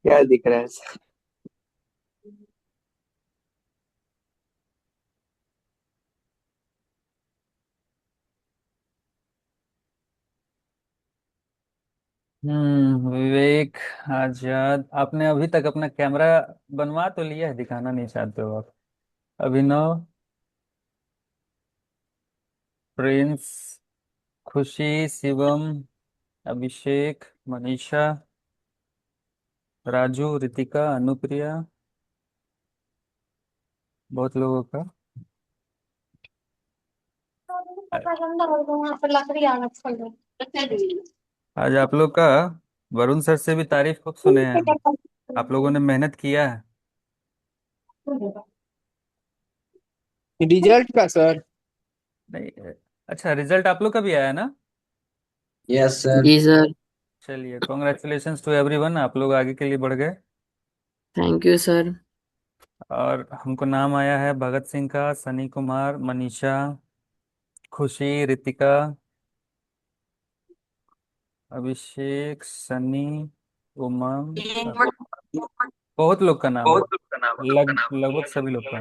क्या दिख रहा है? विवेक आजाद, आपने अभी तक अपना कैमरा बनवा तो लिया है, दिखाना नहीं चाहते हो आप? अभिनव, प्रिंस, खुशी, शिवम, अभिषेक, मनीषा, राजू, रितिका, अनुप्रिया, बहुत लोगों का। आज आप लोग का वरुण सर से भी तारीफ खूब सुने हैं। आप लोगों ने मेहनत किया है। रिजल्ट का सर। नहीं, अच्छा रिजल्ट आप लोग का भी आया ना? Yes sir. जी सर। चलिए, कॉन्ग्रेचुलेशंस टू एवरीवन, आप लोग आगे के लिए बढ़ गए। Thank you sir. और हमको नाम आया है भगत सिंह का, सनी कुमार, मनीषा, खुशी, रितिका, अभिषेक, सनी, उमंग, बहुत लोग का नाम है। लगभग सभी लोग का।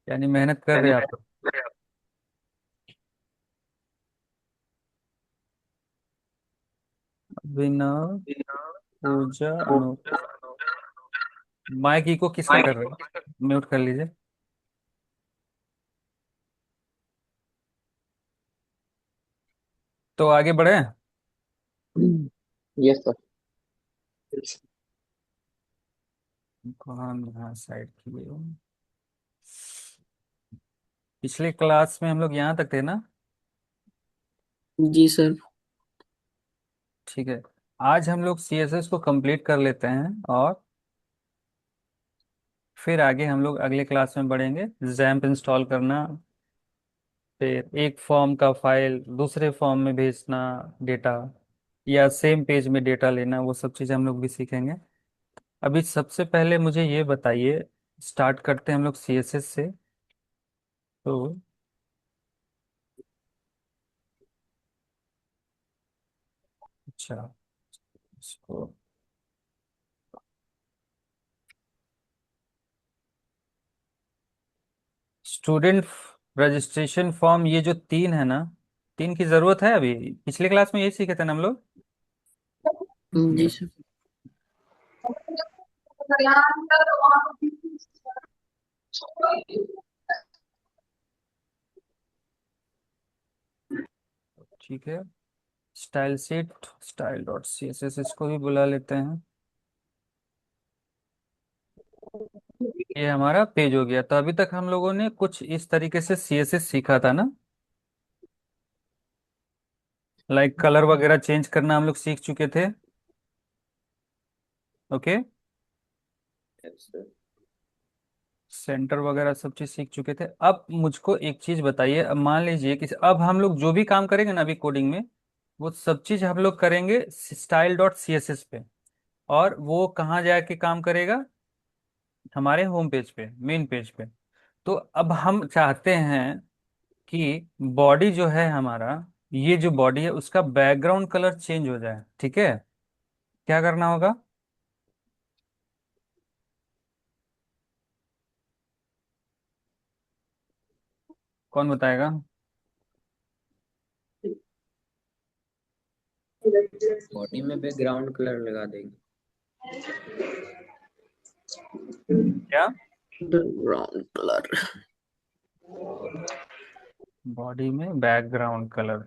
यानी मेहनत कर रहे हैं आप लोग। अभिनव, पूजा, अनु। माइक इको किसका कर रहे हैं? म्यूट कर लीजिए। तो आगे बढ़े। Yes sir. कौन यहाँ साइड किए? पिछले क्लास में हम लोग यहाँ तक थे ना? जी सर। ठीक है। आज हम लोग सीएसएस को कंप्लीट कर लेते हैं और फिर आगे हम लोग अगले क्लास में बढ़ेंगे। जैम्प इंस्टॉल करना, फिर एक फॉर्म का फाइल दूसरे फॉर्म में भेजना, डेटा, या सेम पेज में डेटा लेना, वो सब चीज़ हम लोग भी सीखेंगे। अभी सबसे पहले मुझे ये बताइए, स्टार्ट करते हैं हम लोग सीएसएस से। तो अच्छा, इसको स्टूडेंट रजिस्ट्रेशन फॉर्म, ये जो तीन है ना, तीन की जरूरत है। अभी पिछले क्लास में यही सीखे थे ना हम लोग। जी सर। ठीक है। Style sheet, style dot C S S, इसको भी बुला लेते हैं। ये हमारा पेज हो गया। तो अभी तक हम लोगों ने कुछ इस तरीके से सीएसएस सीखा था ना। लाइक कलर वगैरह चेंज करना हम लोग सीख चुके थे। ओके। सेंटर वगैरह सब चीज सीख चुके थे। अब मुझको एक चीज बताइए, अब मान लीजिए कि अब हम लोग जो भी काम करेंगे ना अभी कोडिंग में, वो सब चीज हम लोग करेंगे style dot C S S पे। और वो कहाँ जाके काम करेगा? हमारे होम पेज पे, मेन पेज पे। तो अब हम चाहते हैं कि बॉडी जो है हमारा, ये जो बॉडी है उसका बैकग्राउंड कलर चेंज हो जाए। ठीक है। क्या करना होगा? कौन बताएगा? बॉडी में बैकग्राउंड कलर लगा देंगे। क्या? Brown colour. बॉडी में बैकग्राउंड कलर।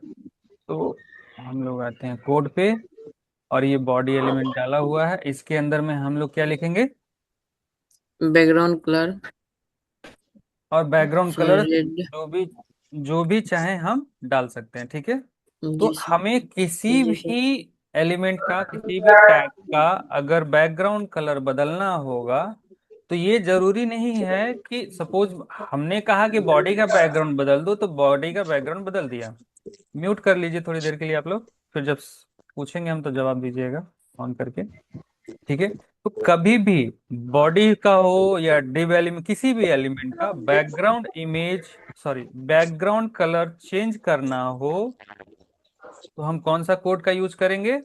तो हम लोग आते हैं कोड पे, और ये बॉडी एलिमेंट डाला हुआ है, इसके अंदर में हम लोग क्या लिखेंगे? Background colour. और बैकग्राउंड कलर रेड। जो भी चाहे हम डाल सकते हैं। ठीक है। तो जी सर। हमें किसी जी सर। भी एलिमेंट का, किसी भी टैग का अगर बैकग्राउंड कलर बदलना होगा, तो ये जरूरी नहीं है कि सपोज हमने कहा कि बॉडी का बैकग्राउंड बदल दो, तो बॉडी का बैकग्राउंड बदल दिया। म्यूट कर लीजिए थोड़ी देर के लिए आप लोग, फिर जब पूछेंगे हम तो जवाब दीजिएगा ऑन करके। ठीक है। तो कभी भी बॉडी का हो या डिव एलिमेंट, किसी भी एलिमेंट का background image, sorry background colour change करना हो, तो हम कौन सा कोड का यूज करेंगे?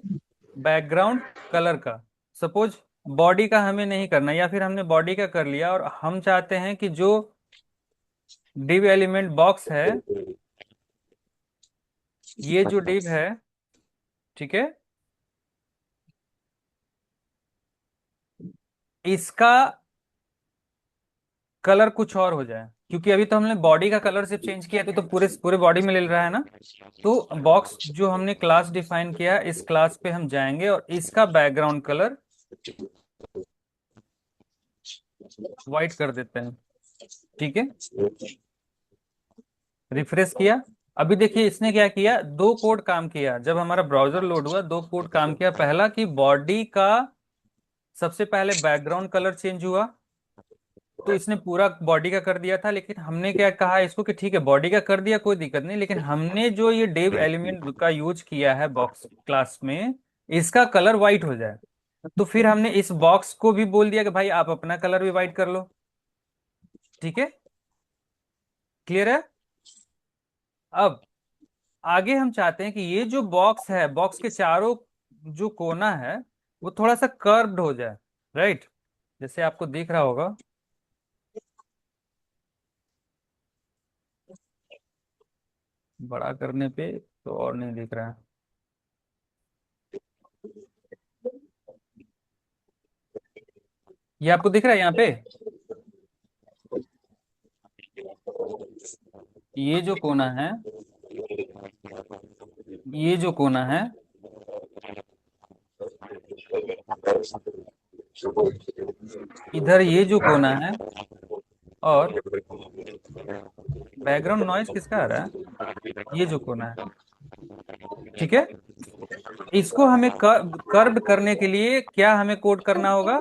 बैकग्राउंड कलर का। सपोज बॉडी का हमें नहीं करना, या फिर हमने बॉडी का कर लिया और हम चाहते हैं कि जो div एलिमेंट बॉक्स है, ये जो div है, ठीक है, इसका कलर कुछ और हो जाए, क्योंकि अभी तो हमने बॉडी का कलर सिर्फ चेंज किया तो पूरे पूरे बॉडी में ले रहा है ना। तो बॉक्स जो हमने क्लास डिफाइन किया, इस क्लास पे हम जाएंगे और इसका बैकग्राउंड कलर व्हाइट कर देते हैं। ठीक है, रिफ्रेश किया। अभी देखिए इसने क्या किया, दो कोड काम किया। जब हमारा ब्राउजर लोड हुआ, दो कोड काम किया। पहला कि बॉडी का सबसे पहले बैकग्राउंड कलर चेंज हुआ, तो इसने पूरा बॉडी का कर दिया था। लेकिन हमने क्या कहा इसको कि ठीक है बॉडी का कर दिया, कोई दिक्कत नहीं, लेकिन हमने जो ये डेव एलिमेंट का यूज किया है बॉक्स क्लास में, इसका कलर व्हाइट हो जाए। तो फिर हमने इस बॉक्स को भी बोल दिया कि भाई आप अपना कलर भी व्हाइट कर लो। ठीक है, क्लियर है? अब आगे हम चाहते हैं कि ये जो बॉक्स है, बॉक्स के चारों जो कोना है वो थोड़ा सा कर्व्ड हो जाए, राइट? जैसे आपको दिख रहा होगा, बड़ा करने पे तो और नहीं दिख रहा है। ये आपको दिख रहा है यहाँ पे, ये जो कोना है, ये जो कोना है, इधर ये जो कोना है, और बैकग्राउंड नॉइज किसका आ रहा है, ये जो कोना है, ठीक है। इसको हमें कर्व करने के लिए क्या हमें कोड करना होगा?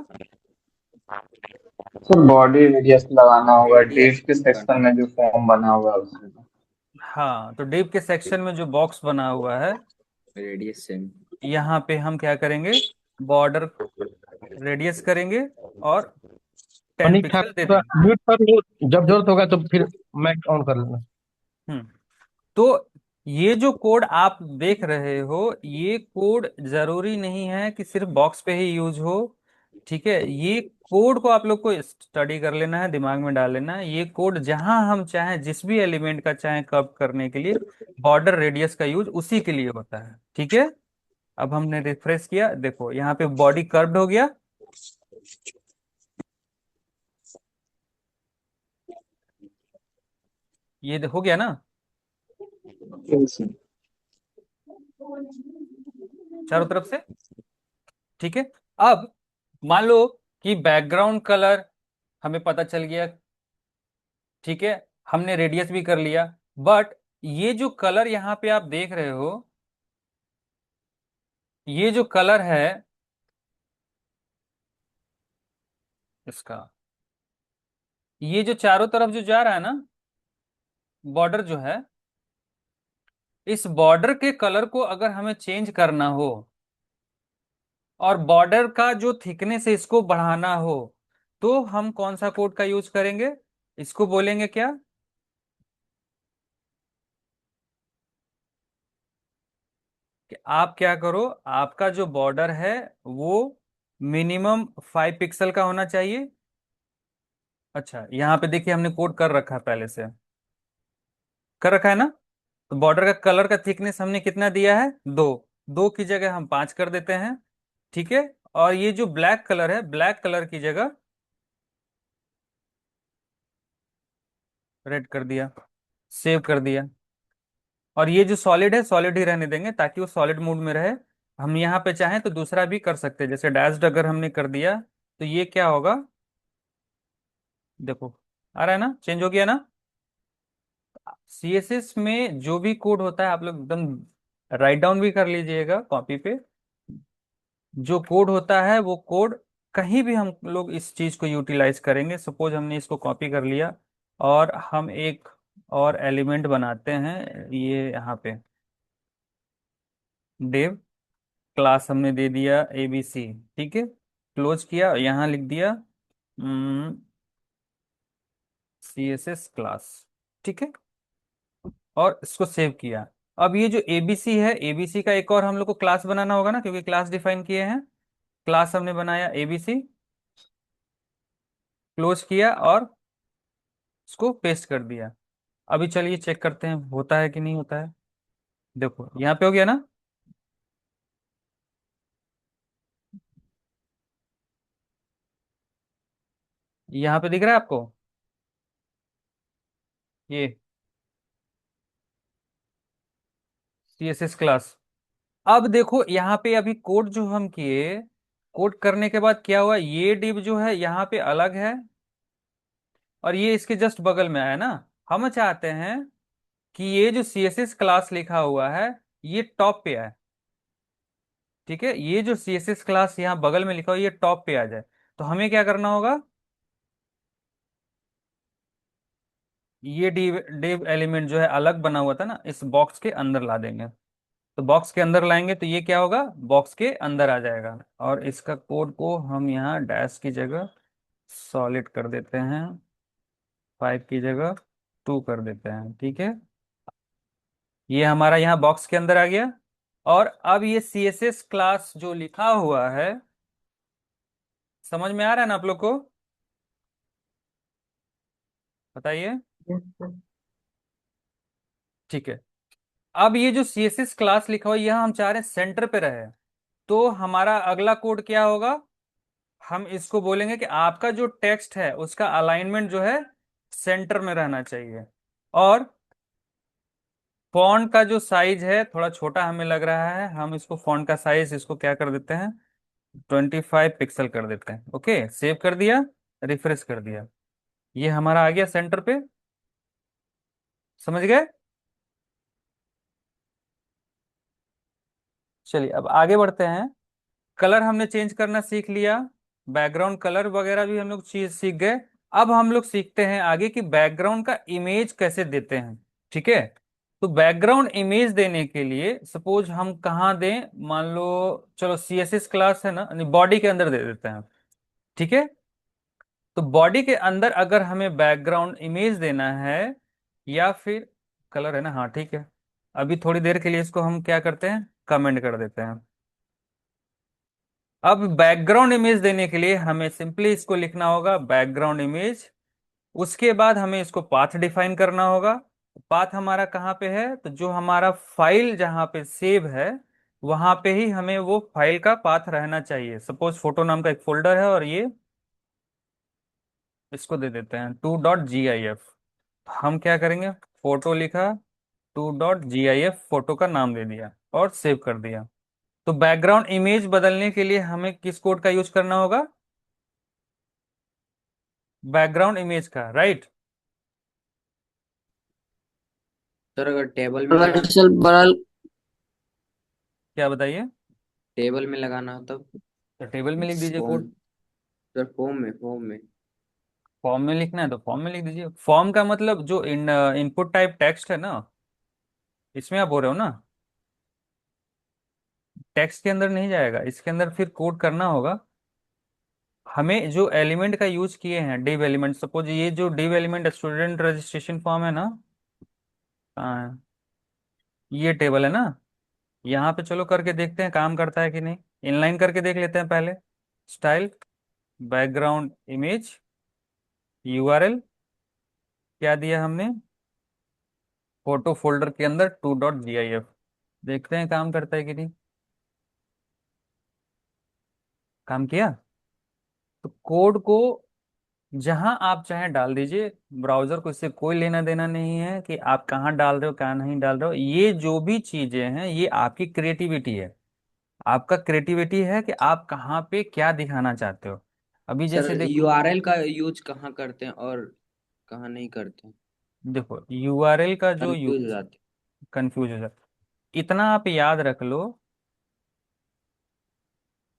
तो बॉडी रेडियस लगाना होगा रेडियस डिव के सेक्शन में जो फॉर्म बना हुआ है उसमें। हाँ, तो डिव के सेक्शन में जो बॉक्स बना हुआ है, रेडियस सेम। यहाँ पे हम क्या करेंगे, बॉर्डर रेडियस करेंगे और 10 अनिक पिक्सल दे ठाकुर देंगे। म्यूट कर लो, जब जरूरत होगा तो फिर माइक ऑन कर लेना। हम्म तो ये जो कोड आप देख रहे हो, ये कोड जरूरी नहीं है कि सिर्फ बॉक्स पे ही यूज हो। ठीक है, ये कोड को आप लोग को स्टडी कर लेना है, दिमाग में डाल लेना है। ये कोड जहां हम चाहें, जिस भी एलिमेंट का चाहें कर्व करने के लिए, बॉर्डर रेडियस का यूज उसी के लिए होता है। ठीक है, अब हमने रिफ्रेश किया, देखो यहाँ पे बॉडी कर्व्ड हो गया। ये हो गया ना चारों तरफ से। ठीक है, अब मान लो कि बैकग्राउंड कलर हमें पता चल गया, ठीक है, हमने रेडियस भी कर लिया, बट ये जो कलर यहाँ पे आप देख रहे हो, ये जो कलर है इसका, ये जो चारों तरफ जो जा रहा है ना, बॉर्डर जो है, इस बॉर्डर के कलर को अगर हमें चेंज करना हो और बॉर्डर का जो थिकनेस है इसको बढ़ाना हो, तो हम कौन सा कोड का यूज करेंगे? इसको बोलेंगे क्या? कि आप क्या करो, आपका जो बॉर्डर है वो मिनिमम 5 पिक्सल का होना चाहिए। अच्छा, यहाँ पे देखिए हमने कोड कर रखा है, पहले से कर रखा है ना। तो बॉर्डर का कलर का थिकनेस हमने कितना दिया है? 2। 2 की जगह हम 5 कर देते हैं। ठीक है, और ये जो ब्लैक कलर है, ब्लैक कलर की जगह रेड कर दिया, सेव कर दिया। और ये जो सॉलिड है, सॉलिड ही रहने देंगे ताकि वो सॉलिड मोड में रहे। हम यहाँ पे चाहें तो दूसरा भी कर सकते हैं, जैसे डैश्ड अगर हमने कर दिया तो ये क्या होगा, देखो आ रहा है ना, चेंज हो गया ना। सीएसएस में जो भी कोड होता है आप लोग एकदम राइट डाउन भी कर लीजिएगा कॉपी पे। जो कोड होता है वो कोड कहीं भी हम लोग इस चीज को यूटिलाइज करेंगे। सपोज हमने इसको कॉपी कर लिया और हम एक और एलिमेंट बनाते हैं, ये यहाँ पे डेव क्लास हमने दे दिया एबीसी। ठीक है, क्लोज किया, यहाँ लिख दिया सीएसएस क्लास। ठीक है, और इसको सेव किया। अब ये जो एबीसी है, एबीसी का एक और हम लोग को क्लास बनाना होगा ना, क्योंकि क्लास डिफाइन किए हैं। क्लास हमने बनाया एबीसी, क्लोज किया और उसको पेस्ट कर दिया। अभी चलिए चेक करते हैं होता है कि नहीं होता है। देखो यहाँ पे हो गया ना। यहाँ पे दिख रहा है आपको ये सीएसएस क्लास। अब देखो यहाँ पे अभी कोड जो हम किए, कोड करने के बाद क्या हुआ, ये डिव जो है यहाँ पे अलग है और ये इसके जस्ट बगल में आया ना। हम चाहते हैं कि ये जो सीएसएस क्लास लिखा हुआ है ये टॉप पे आए। ठीक है, ये जो सीएसएस क्लास यहाँ बगल में लिखा हुआ है ये टॉप पे आ जाए। तो हमें क्या करना होगा, ये डिव डिव एलिमेंट जो है अलग बना हुआ था ना, इस बॉक्स के अंदर ला देंगे। तो बॉक्स के अंदर लाएंगे तो ये क्या होगा, बॉक्स के अंदर आ जाएगा। और इसका कोड को हम यहाँ डैश की जगह सॉलिड कर देते हैं, 5 की जगह 2 कर देते हैं। ठीक है, ये हमारा यहाँ बॉक्स के अंदर आ गया। और अब ये सीएसएस क्लास जो लिखा हुआ है, समझ में आ रहा है ना आप लोग को, बताइए। Yes, sir. ठीक है, अब ये जो सीएसएस क्लास लिखा हुआ है यह हम चाह रहे हैं सेंटर पे रहे। तो हमारा अगला कोड क्या होगा, हम इसको बोलेंगे कि आपका जो टेक्स्ट है उसका अलाइनमेंट जो है सेंटर में रहना चाहिए। और फॉन्ट का जो साइज है थोड़ा छोटा हमें लग रहा है, हम इसको फॉन्ट का साइज इसको क्या कर देते हैं, 25 पिक्सल कर देते हैं। ओके, सेव कर दिया, रिफ्रेश कर दिया, ये हमारा आ गया सेंटर पे। समझ गए। चलिए अब आगे बढ़ते हैं। कलर हमने चेंज करना सीख लिया, बैकग्राउंड कलर वगैरह भी हम लोग चीज सीख गए। अब हम लोग सीखते हैं आगे कि बैकग्राउंड का इमेज कैसे देते हैं। ठीक है, तो बैकग्राउंड इमेज देने के लिए सपोज हम कहाँ दें, मान लो चलो सीएसएस क्लास है ना, बॉडी के अंदर दे देते हैं। ठीक है, तो बॉडी के अंदर अगर हमें बैकग्राउंड इमेज देना है या फिर कलर है ना, हाँ ठीक है, अभी थोड़ी देर के लिए इसको हम क्या करते हैं, कमेंट कर देते हैं। अब बैकग्राउंड इमेज देने के लिए हमें सिंपली इसको लिखना होगा बैकग्राउंड इमेज। उसके बाद हमें इसको पाथ डिफाइन करना होगा। पाथ हमारा कहाँ पे है, तो जो हमारा फाइल जहाँ पे सेव है वहां पे ही हमें वो फाइल का पाथ रहना चाहिए। सपोज फोटो नाम का एक फोल्डर है और ये इसको दे देते हैं 2.gif। हम क्या करेंगे, फोटो लिखा, 2.gif फोटो का नाम दे दिया और सेव कर दिया। तो बैकग्राउंड इमेज बदलने के लिए हमें किस कोड का यूज करना होगा, बैकग्राउंड इमेज का, राइट। सर अगर टेबल में लगाना, Universal बड़ा क्या बताइए। टेबल में लगाना हो तब, तो टेबल में लिख दीजिए फॉर्म, कोड। सर फॉर्म में फॉर्म में लिखना है तो फॉर्म में लिख दीजिए। फॉर्म का मतलब जो इनपुट टाइप टेक्स्ट है ना, इसमें आप बोल रहे हो ना, टेक्स्ट के अंदर नहीं जाएगा, इसके अंदर फिर कोड करना होगा। हमें जो एलिमेंट का यूज किए हैं डिव एलिमेंट, सपोज ये जो div element student registration form है ना, कहाँ है, ये टेबल है ना, यहाँ पे चलो करके देखते हैं काम करता है कि नहीं। इनलाइन करके देख लेते हैं पहले। स्टाइल, बैकग्राउंड इमेज, यूआरएल क्या दिया हमने, फोटो फोल्डर के अंदर 2.gif। देखते हैं काम करता है कि नहीं। काम किया। तो कोड को जहां आप चाहें डाल दीजिए, ब्राउजर को इससे कोई लेना देना नहीं है कि आप कहाँ डाल रहे हो कहाँ नहीं डाल रहे हो। ये जो भी चीजें हैं ये आपकी क्रिएटिविटी है, आपका क्रिएटिविटी है कि आप कहाँ पे क्या दिखाना चाहते हो। अभी सर जैसे देखो, यूआरएल का यूज कहाँ करते हैं और कहाँ नहीं करते हैं, देखो यूआरएल का जो कंफ्यूज हो जाते कंफ्यूज हो जाता, इतना आप याद रख लो।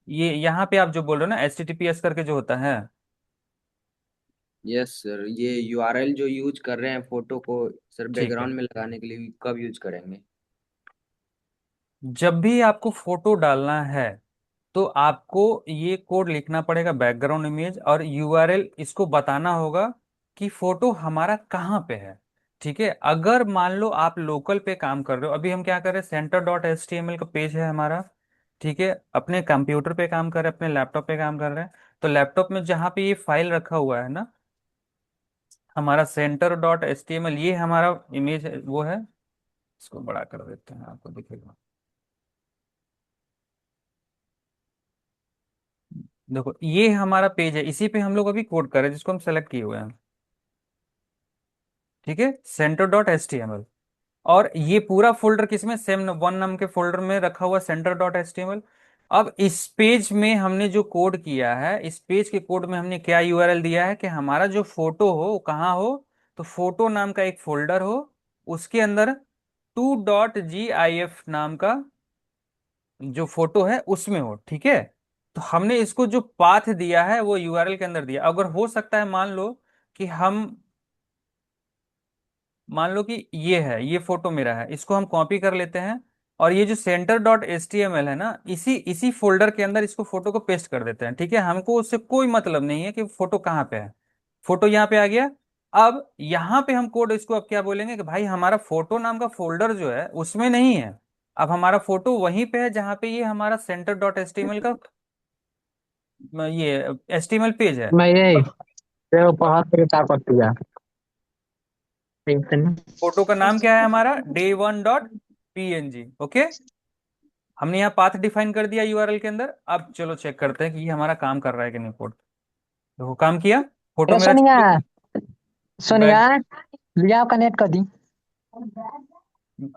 ये यहाँ पे आप जो बोल रहे हो ना HTTPS करके जो होता है, हैं। यस सर, ये यूआरएल जो यूज कर रहे हैं फोटो को सर ठीक है, बैकग्राउंड में लगाने के लिए कब यूज करेंगे। जब भी आपको फोटो डालना है तो आपको ये कोड लिखना पड़ेगा बैकग्राउंड इमेज, और यूआरएल इसको बताना होगा कि फोटो हमारा कहाँ पे है। ठीक है, अगर मान लो आप लोकल पे काम कर रहे हो, अभी हम क्या कर रहे हैं, centre dot H T M L का पेज है हमारा। ठीक है, अपने कंप्यूटर पे काम कर रहे हैं, अपने लैपटॉप पे काम कर रहे हैं। तो लैपटॉप में जहाँ पे ये फाइल रखा हुआ है ना, हमारा centre dot H T M L, ये हमारा इमेज वो है। इसको बड़ा कर देते हैं, आपको दिखेगा। देखो ये हमारा पेज है, इसी पे हम लोग अभी कोड कर रहे हैं, जिसको हम सेलेक्ट किए हुए हैं। ठीक है, centre dot H T M L. और ये पूरा फोल्डर किसमें, सेम वन नाम के फोल्डर में रखा हुआ centre dot H T M L. अब इस पेज में हमने जो कोड किया है, इस पेज के कोड में हमने क्या यूआरएल दिया है कि हमारा जो फोटो हो वो कहाँ हो, तो फोटो नाम का एक फोल्डर हो, उसके अंदर 2.gif नाम का जो फोटो है उसमें हो। ठीक है, तो हमने इसको जो पाथ दिया है वो यूआरएल के अंदर दिया। अगर हो सकता है मान लो कि हम, मान लो कि ये है, ये फोटो मेरा है, इसको हम कॉपी कर लेते हैं, और ये जो centre dot H T M L है ना, इसी इसी फोल्डर के अंदर इसको फोटो को पेस्ट कर देते हैं। ठीक है, हमको उससे कोई मतलब नहीं है कि फोटो कहाँ पे है। फोटो यहाँ पे आ गया। अब यहाँ पे हम कोड इसको अब क्या बोलेंगे कि भाई हमारा फोटो नाम का फोल्डर जो है उसमें नहीं है, अब हमारा फोटो वहीं पे है जहाँ पे ये हमारा centre dot H T M L का ये H T M L page है। मैं ये तेरे पहाड़ पे क्या करती है ठीक है ना? फोटो का नाम क्या है हमारा, day1.png। ओके, हमने यहाँ पाथ डिफाइन कर दिया यूआरएल के अंदर। अब चलो चेक करते हैं कि ये हमारा काम कर रहा है कि नहीं कोड। देखो काम किया, फोटो ए मेरा सोनिया, चेंज सोनिया, बैक। लिया कनेक्ट कर दी।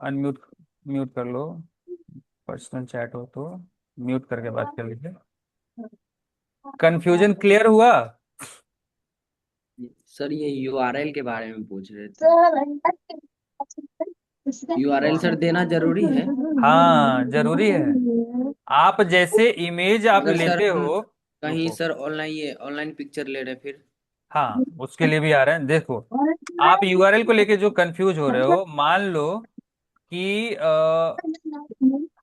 अनम्यूट, म्यूट कर लो, पर्सनल चैट हो तो म्यूट करके बात कर लीजिए। कंफ्यूजन क्लियर हुआ? सर ये यूआरएल के बारे में पूछ रहे थे। यूआरएल सर देना जरूरी है? हाँ जरूरी है। आप जैसे इमेज आप अगर सर लेते हम हो, कहीं रुको, सर ऑनलाइन, ये ऑनलाइन पिक्चर ले रहे हैं फिर? हाँ उसके लिए भी आ रहे हैं। देखो आप यूआरएल को लेके जो कंफ्यूज हो रहे हो, मान लो कि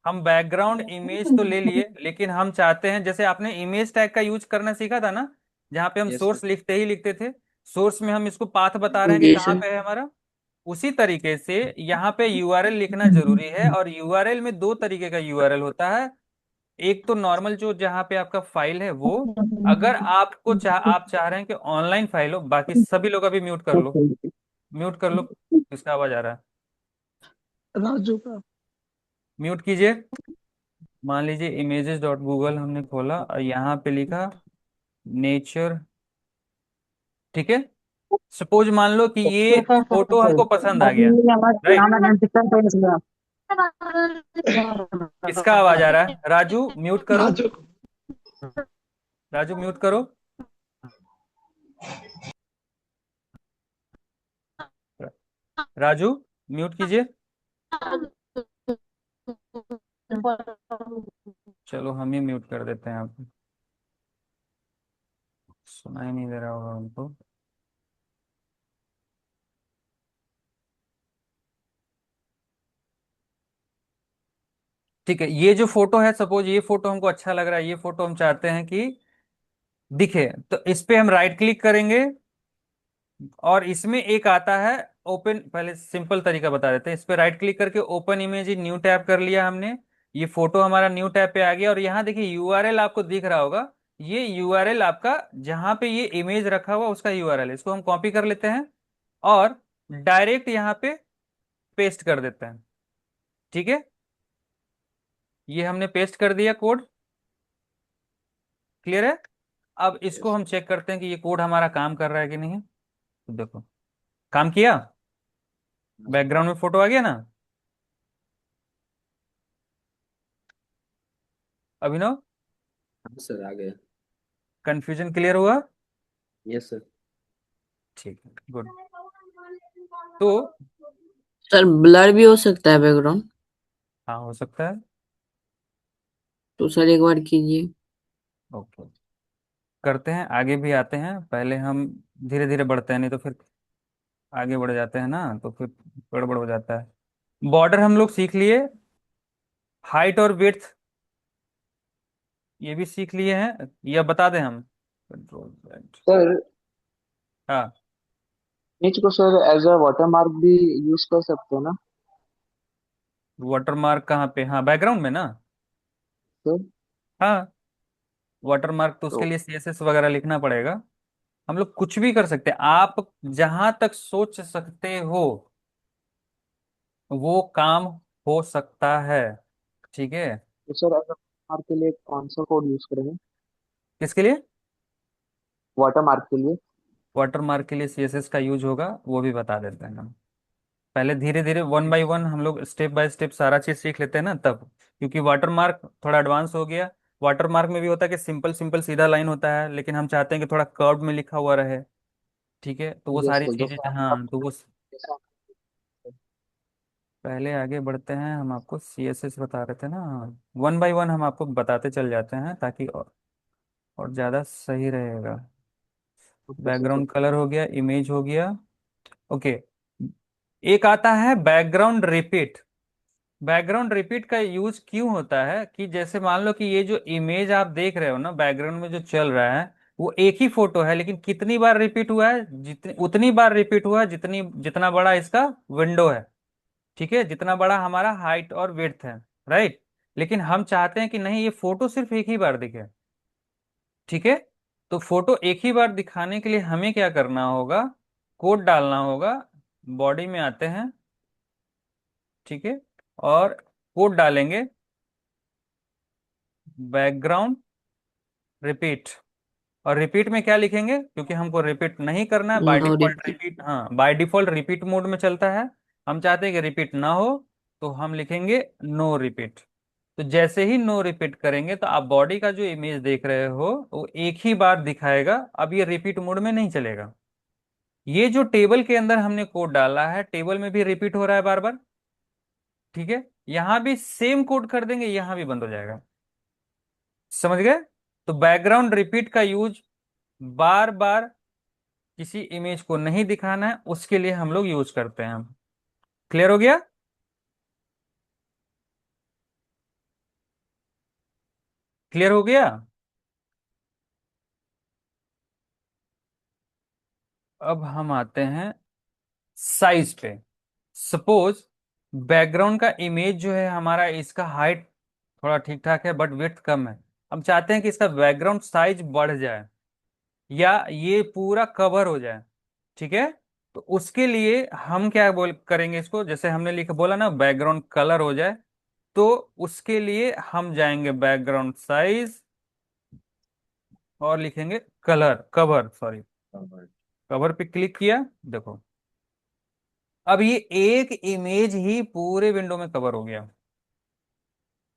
हम बैकग्राउंड इमेज तो ले लिए, लेकिन हम चाहते हैं, जैसे आपने इमेज टैग का यूज करना सीखा था ना, जहाँ पे हम यस सर। सोर्स लिखते ही लिखते थे, सोर्स में हम इसको पाथ बता रहे हैं कि जी कहाँ सर। पे है हमारा। उसी तरीके से यहाँ पे यूआरएल लिखना जरूरी है। और यूआरएल में दो तरीके का यूआरएल होता है। एक तो नॉर्मल जो जहाँ पे आपका फाइल है वो, अगर आपको आप चाह रहे हैं कि ऑनलाइन फाइल हो, बाकी सभी लोग अभी म्यूट कर लो, म्यूट कर लो, किसका आवाज आ रहा है, राजू का। म्यूट कीजिए। मान लीजिए इमेजेस डॉट गूगल हमने खोला और यहाँ पे लिखा नेचर। ठीक है, सपोज मान लो कि ये फोटो हमको पसंद आ गया, राइट। किसका आवाज आ रहा है, राजू म्यूट करो, राजू। राजू म्यूट करो। राजू म्यूट कीजिए। चलो हम ही म्यूट कर देते हैं आपको, सुनाई नहीं दे रहा होगा उनको। ठीक है, ये जो फोटो है, सपोज ये फोटो हमको अच्छा लग रहा है, ये फोटो हम चाहते हैं कि दिखे, तो इस पे हम राइट क्लिक करेंगे, और इसमें एक आता है ओपन, पहले सिंपल तरीका बता देते हैं। इस पे राइट क्लिक करके open image in new tab कर लिया हमने, ये फोटो हमारा न्यू टैब पे आ गया। और यहाँ देखिए यूआरएल आपको दिख रहा होगा, ये यूआरएल आपका जहाँ पे ये इमेज रखा हुआ उसका यूआरएल है। इसको हम कॉपी कर लेते हैं और डायरेक्ट यहाँ पे पेस्ट कर देते हैं। ठीक है, ये हमने पेस्ट कर दिया कोड, क्लियर है। अब इसको यस। हम चेक करते हैं कि ये कोड हमारा काम कर रहा है कि नहीं। तो देखो काम किया, बैकग्राउंड में फोटो आ गया ना। अभिनव, हाँ सर आ गया। कंफ्यूजन क्लियर हुआ? Yes sir. ठीक है, गुड। तो सर ब्लर भी हो सकता है बैकग्राउंड? हाँ हो सकता है। तो सर एक बार कीजिए। ओके, करते हैं, आगे भी आते हैं, पहले हम धीरे धीरे बढ़ते हैं, नहीं तो फिर आगे बढ़ जाते हैं ना तो फिर गड़बड़ हो जाता है। बॉर्डर हम लोग सीख लिए, हाइट और विड्थ ये भी सीख लिए हैं, या बता दें हम, कंट्रोल Z। सर हाँ इमेज को सर एज अ वाटरमार्क भी यूज कर सकते हैं ना वाटरमार्क कहाँ पे? हाँ, बैकग्राउंड में ना। सर? हाँ, वाटरमार्क तो उसके तो लिए सीएसएस वगैरह लिखना पड़ेगा। हम लोग कुछ भी कर सकते हैं। आप जहां तक सोच सकते हो वो काम हो सकता है। ठीक है। तो सर एज अ वाटरमार्क के लिए कौन सा कोड यूज करेंगे? किसके लिए? वाटरमार्क के लिए? वाटरमार्क के लिए सीएसएस का यूज होगा, वो भी बता देते हैं हम। पहले धीरे धीरे वन बाय वन हम लोग स्टेप बाय स्टेप सारा चीज सीख लेते हैं ना तब। क्योंकि वाटरमार्क थोड़ा एडवांस हो गया। वाटरमार्क में भी होता है कि सिंपल सिंपल सीधा लाइन होता है, लेकिन हम चाहते हैं कि थोड़ा कर्व में लिखा हुआ रहे। ठीक है, तो वो यस सारी सर, चीजें, हाँ, तो वो पहले आगे बढ़ते हैं। हम आपको सीएसएस बता रहे थे ना। वन बाय वन हम आपको बताते चल जाते हैं ताकि और ज्यादा सही रहेगा। Okay sir. बैकग्राउंड कलर हो गया, इमेज हो गया। ओके। एक आता है बैकग्राउंड रिपीट। बैकग्राउंड रिपीट का यूज क्यों होता है कि जैसे मान लो कि ये जो इमेज आप देख रहे हो ना, बैकग्राउंड में जो चल रहा है वो एक ही फोटो है, लेकिन कितनी बार रिपीट हुआ है? जितनी उतनी बार रिपीट हुआ है जितनी जितना बड़ा इसका विंडो है। ठीक है, जितना बड़ा हमारा हाइट और विड्थ है। राइट। लेकिन हम चाहते हैं कि नहीं, ये फोटो सिर्फ एक ही बार दिखे। ठीक है। तो फोटो एक ही बार दिखाने के लिए हमें क्या करना होगा? कोड डालना होगा। बॉडी में आते हैं। ठीक है। और कोड डालेंगे, बैकग्राउंड रिपीट। और रिपीट में क्या लिखेंगे? क्योंकि हमको रिपीट नहीं करना है, by no default repeat. Repeat, हाँ, बाय डिफॉल्ट रिपीट मोड में चलता है। हम चाहते हैं कि रिपीट ना हो, तो हम लिखेंगे नो रिपीट। तो जैसे ही नो रिपीट करेंगे तो आप बॉडी का जो इमेज देख रहे हो वो एक ही बार दिखाएगा। अब ये रिपीट मोड में नहीं चलेगा। ये जो टेबल के अंदर हमने कोड डाला है, टेबल में भी रिपीट हो रहा है बार बार। ठीक है। यहां भी सेम कोड कर देंगे, यहां भी बंद हो जाएगा। समझ गए? तो बैकग्राउंड रिपीट का यूज बार बार किसी इमेज को नहीं दिखाना है, उसके लिए हम लोग यूज करते हैं। क्लियर हो गया? क्लियर हो गया? अब हम आते हैं साइज पे। सपोज बैकग्राउंड का इमेज जो है हमारा, इसका हाइट थोड़ा ठीक ठाक है बट विड्थ कम है। हम चाहते हैं कि इसका बैकग्राउंड साइज बढ़ जाए या ये पूरा कवर हो जाए। ठीक है। तो उसके लिए हम क्या बोल करेंगे इसको, जैसे हमने लिखा बोला ना, बैकग्राउंड कलर हो जाए। तो उसके लिए हम जाएंगे बैकग्राउंड साइज और लिखेंगे कलर, कवर, सॉरी, कवर पे क्लिक किया। देखो, अब ये एक इमेज ही पूरे विंडो में कवर हो गया।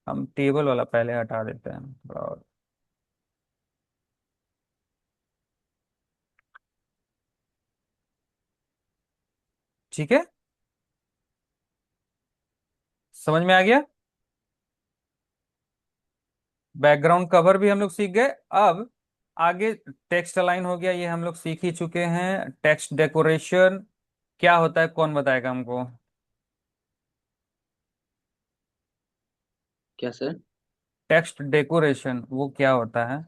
हम टेबल वाला पहले हटा देते हैं थोड़ा और। ठीक है, समझ में आ गया? बैकग्राउंड कवर भी हम लोग सीख गए। अब आगे टेक्स्ट अलाइन हो गया, ये हम लोग सीख ही चुके हैं। टेक्स्ट डेकोरेशन क्या होता है, कौन बताएगा हमको? क्या सर? टेक्स्ट डेकोरेशन वो क्या होता है?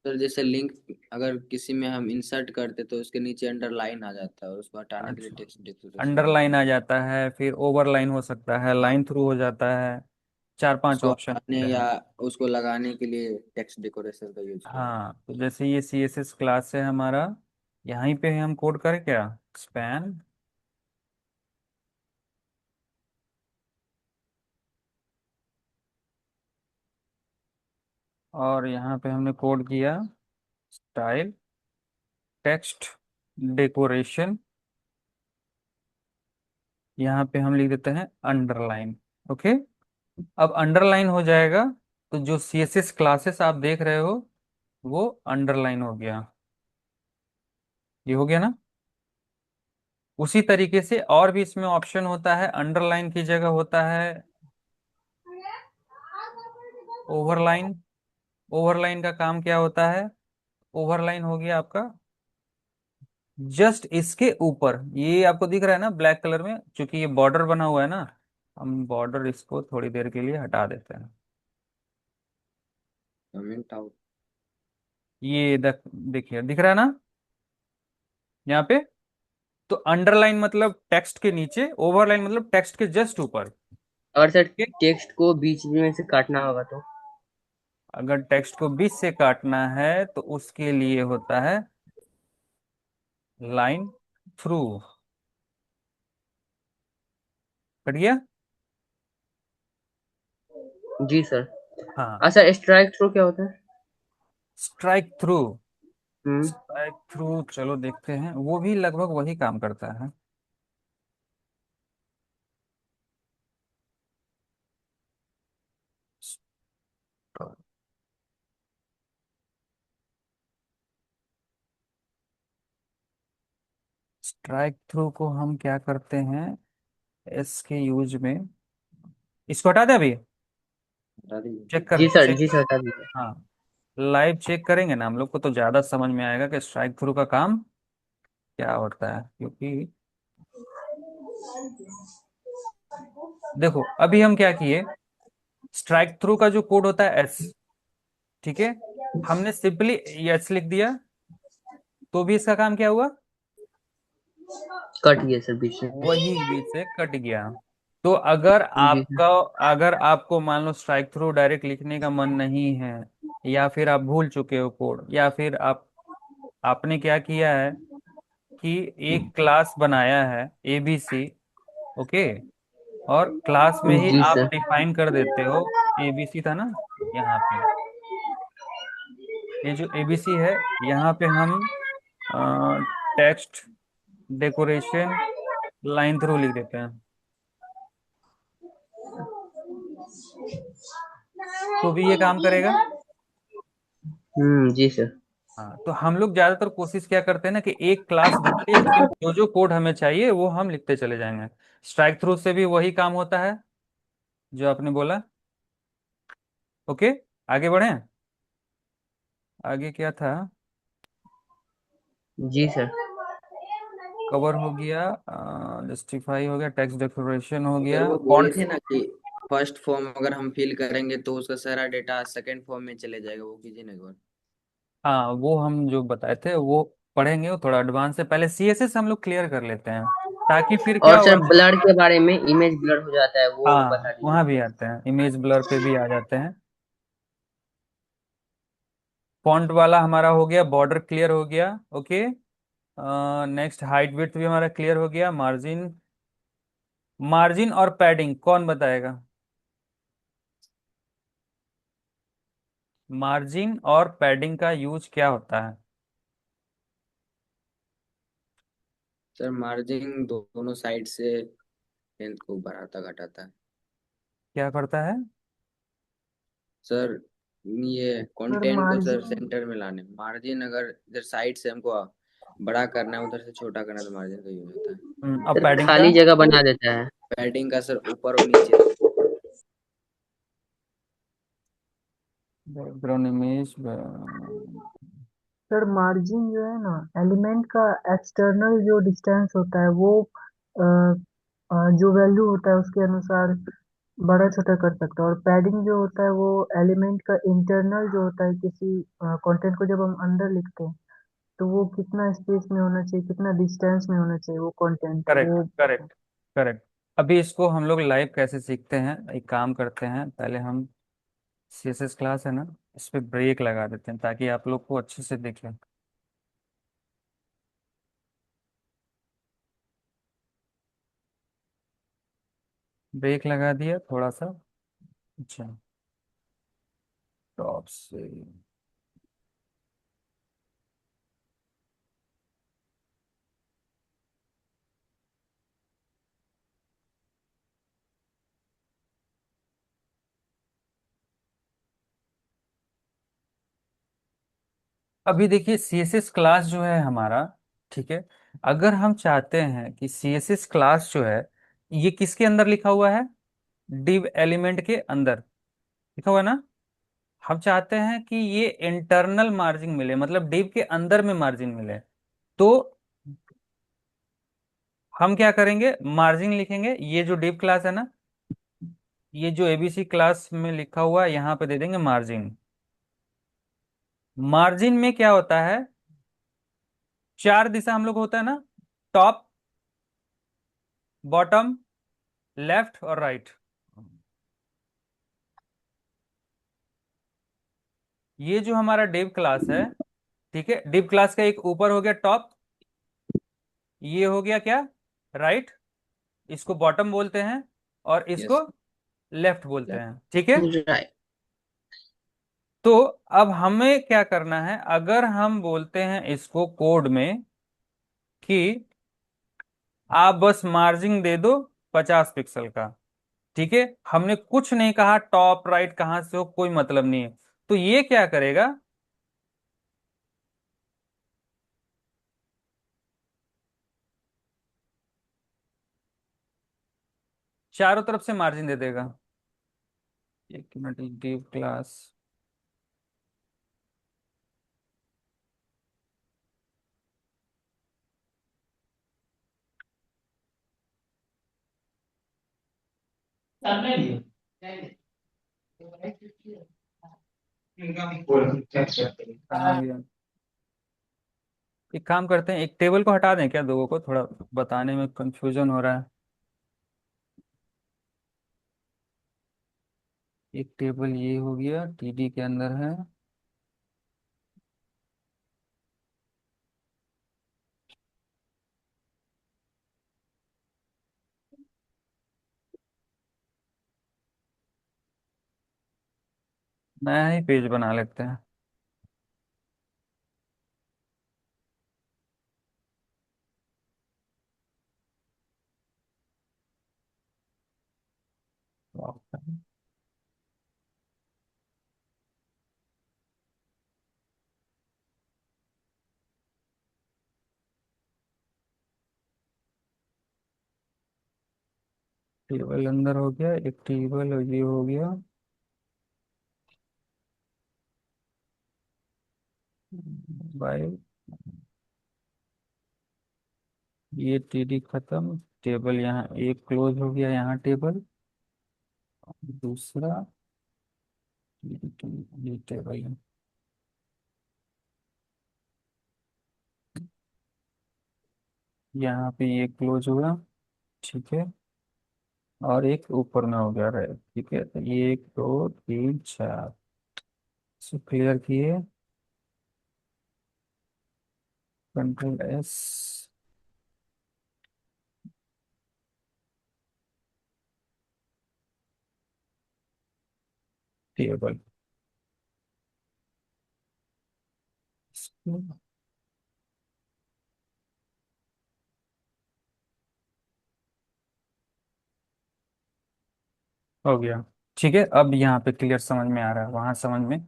सर जैसे लिंक अगर किसी में हम इंसर्ट करते तो उसके नीचे अंडरलाइन आ जाता है और उसको हटाने के लिए अच्छा, टेक्स्ट डेकोरेशन यूज अंडरलाइन करते आ जाता है, फिर ओवरलाइन हो सकता है, हैं। लाइन थ्रू हो जाता है। चार पांच उसको ऑप्शन हटाने होते या हैं। उसको लगाने के लिए टेक्स्ट डेकोरेशन का यूज किया जाता हाँ, तो जैसे ये CSS क्लास है हमारा, यहीं पे हम कोड करें क्या? स्पैन। और यहाँ पे हमने कोड किया स्टाइल टेक्स्ट डेकोरेशन। यहाँ पे हम लिख देते हैं अंडरलाइन। ओके। अब अंडरलाइन हो जाएगा तो जो CSS क्लासेस आप देख रहे हो वो अंडरलाइन हो गया। ये हो गया ना? उसी तरीके से और भी इसमें ऑप्शन होता है। अंडरलाइन की जगह होता है ओवरलाइन। ओवरलाइन का काम क्या होता है? ओवरलाइन हो गया आपका जस्ट इसके ऊपर, ये आपको दिख रहा है ना ब्लैक कलर में, क्योंकि ये बॉर्डर बना हुआ है ना। हम बॉर्डर इसको थोड़ी देर के लिए हटा देते हैं। है। Comment out. ये देखिए, दिख रहा है ना यहाँ पे? तो अंडरलाइन मतलब टेक्स्ट के नीचे, ओवरलाइन मतलब टेक्स्ट के जस्ट ऊपर। अगर सर ठीक? टेक्स्ट को बीच में से काटना होगा तो? अगर टेक्स्ट को बीच से काटना है तो उसके लिए होता है लाइन थ्रू। कट गया? जी सर। हाँ। अच्छा, स्ट्राइक थ्रू क्या होता है? Strike through. हम्म। स्ट्राइक थ्रू चलो देखते हैं, वो भी लगभग वही काम करता है। स्ट्राइक थ्रू को हम क्या करते हैं इसके यूज में, इसको हटा दे अभी, बता दीजिए। चेक कर जी सर, चेक। जी सर, हटा दीजिए। हाँ, लाइव चेक करेंगे ना हम लोग को तो ज्यादा समझ में आएगा कि स्ट्राइक थ्रू का काम क्या होता है, क्योंकि देखो अभी हम क्या किए, स्ट्राइक थ्रू का जो कोड होता है एस, ठीक है, हमने सिंपली एस लिख दिया तो भी इसका काम क्या हुआ, कट गया सर बीच में। वही बीच से कट गया। तो अगर जी सर। आपका, अगर आपको मान लो स्ट्राइक थ्रू डायरेक्ट लिखने का मन नहीं है, या फिर आप भूल चुके हो कोड, या फिर आपने क्या किया है कि एक क्लास बनाया है एबीसी, ओके, और क्लास में ही जी आप सर। डिफाइन कर देते हो, एबीसी था ना यहाँ पे, ये जो एबीसी है यहाँ पे हम टेक्स्ट डेकोरेशन लाइन थ्रू लिख देते हैं, तो भी ये काम करेगा। जी सर। हाँ, तो हम लोग ज्यादातर कोशिश क्या करते हैं ना कि एक क्लास बना लिया, उसमें जो जो कोड हमें चाहिए वो हम लिखते चले जाएंगे। स्ट्राइक थ्रू से भी वही काम होता है जो आपने बोला। ओके, आगे बढ़े। आगे क्या था, जी सर। कवर हो गया, जस्टिफाई हो गया, टेक्स्ट डेकोरेशन हो सर गया, वो बोले फॉन्ट। थे ना कि फर्स्ट फॉर्म अगर हम फिल करेंगे तो उसका सारा डेटा सेकंड फॉर्म में चले जाएगा, वो कीजिए ना एक बार। हाँ, वो हम जो बताए थे वो पढ़ेंगे, वो थोड़ा एडवांस है, पहले सीएसएस हम लोग क्लियर कर लेते हैं, ताकि फिर क्या और होगा सर ना। ब्लर के बारे में, इमेज ब्लर हो जाता है, वो बता हाँ, दीजिए वहाँ भी थोड़ा सा। आते हैं, इमेज ब्लर पे भी आ जाते हैं। फॉन्ट वाला हमारा हो गया, बॉर्डर क्लियर हो गया, ओके। नेक्स्ट हाइट विड्थ भी हमारा क्लियर हो गया, मार्जिन, मार्जिन और पैडिंग कौन बताएगा, मार्जिन और पैडिंग का यूज क्या होता है। सर मार्जिन दोनों साइड से लेंथ को बढ़ाता घटाता है। क्या करता है? सर ये सर कंटेंट को सर मार्जिन। सेंटर में लाने, मार्जिन अगर इधर साइड से हमको बड़ा करना है, उधर से छोटा करना है, तो मार्जिन का यूज होता है। अब सर पैडिंग का? खाली जगह बना देता है। पैडिंग का सर ऊपर और नीचे। Background image. सर मार्जिन जो है ना, एलिमेंट का एक्सटर्नल जो डिस्टेंस होता है वो अ, जो वैल्यू होता है उसके अनुसार बड़ा छोटा कर सकता है। और पैडिंग जो होता है वो एलिमेंट का इंटरनल जो होता है, किसी कंटेंट को जब हम अंदर लिखते हैं तो वो कितना स्पेस में होना चाहिए, कितना डिस्टेंस में होना चाहिए वो कंटेंट करेक्ट वो। Correct correct. अभी इसको हम लोग लाइव कैसे सीखते हैं, एक काम करते हैं, पहले हम सीएसएस क्लास है ना, इस पे ब्रेक लगा देते हैं ताकि आप लोग को अच्छे से दिखे। ब्रेक लगा दिया थोड़ा सा। अच्छा, टॉप से। अभी देखिए सीएसएस क्लास जो है हमारा, ठीक है, अगर हम चाहते हैं कि सीएसएस क्लास जो है ये किसके अंदर लिखा हुआ है, div एलिमेंट के अंदर लिखा हुआ है ना, हम चाहते हैं कि ये इंटरनल मार्जिन मिले, मतलब div के अंदर में मार्जिन मिले, तो हम क्या करेंगे, मार्जिन लिखेंगे, ये जो div क्लास है ना, ये जो एबीसी क्लास में लिखा हुआ है यहाँ पे दे देंगे मार्जिन। मार्जिन में क्या होता है, चार दिशा हम लोग होता है ना, टॉप बॉटम, लेफ्ट और राइट। ये जो हमारा डिव क्लास है, ठीक है, डिव क्लास का एक ऊपर हो गया टॉप, ये हो गया क्या, राइट, इसको बॉटम बोलते हैं और इसको यस लेफ्ट बोलते हैं, ठीक है। राइट। तो अब हमें क्या करना है, अगर हम बोलते हैं इसको कोड में कि आप बस मार्जिन दे दो 50 पिक्सल का, ठीक है, हमने कुछ नहीं कहा टॉप राइट कहां से हो, कोई मतलब नहीं है, तो ये क्या करेगा, चारों तरफ से मार्जिन दे देगा। एक मिनट, डिव क्लास, कहाँ गया, एक काम करते हैं, एक टेबल को हटा दें क्या, लोगों को थोड़ा बताने में कंफ्यूजन हो रहा है। एक टेबल ये हो गया, टीडी के अंदर है, नया ही पेज बना लेते हैं। टेबल अंदर हो गया, एक टेबल और ये हो गया, बाय, ये टीडी खत्म, टेबल यहाँ एक क्लोज हो गया, यहाँ टेबल दूसरा, ये टेबल है, यहाँ पे ये क्लोज हुआ, ठीक है, और एक ऊपर में हो गया रहे, ठीक है, तो ये 1 2 3 4, इसको क्लियर किए, Ctrl+S, टेबल, हो गया, ठीक है। अब यहाँ पे क्लियर समझ में आ रहा है, वहां समझ में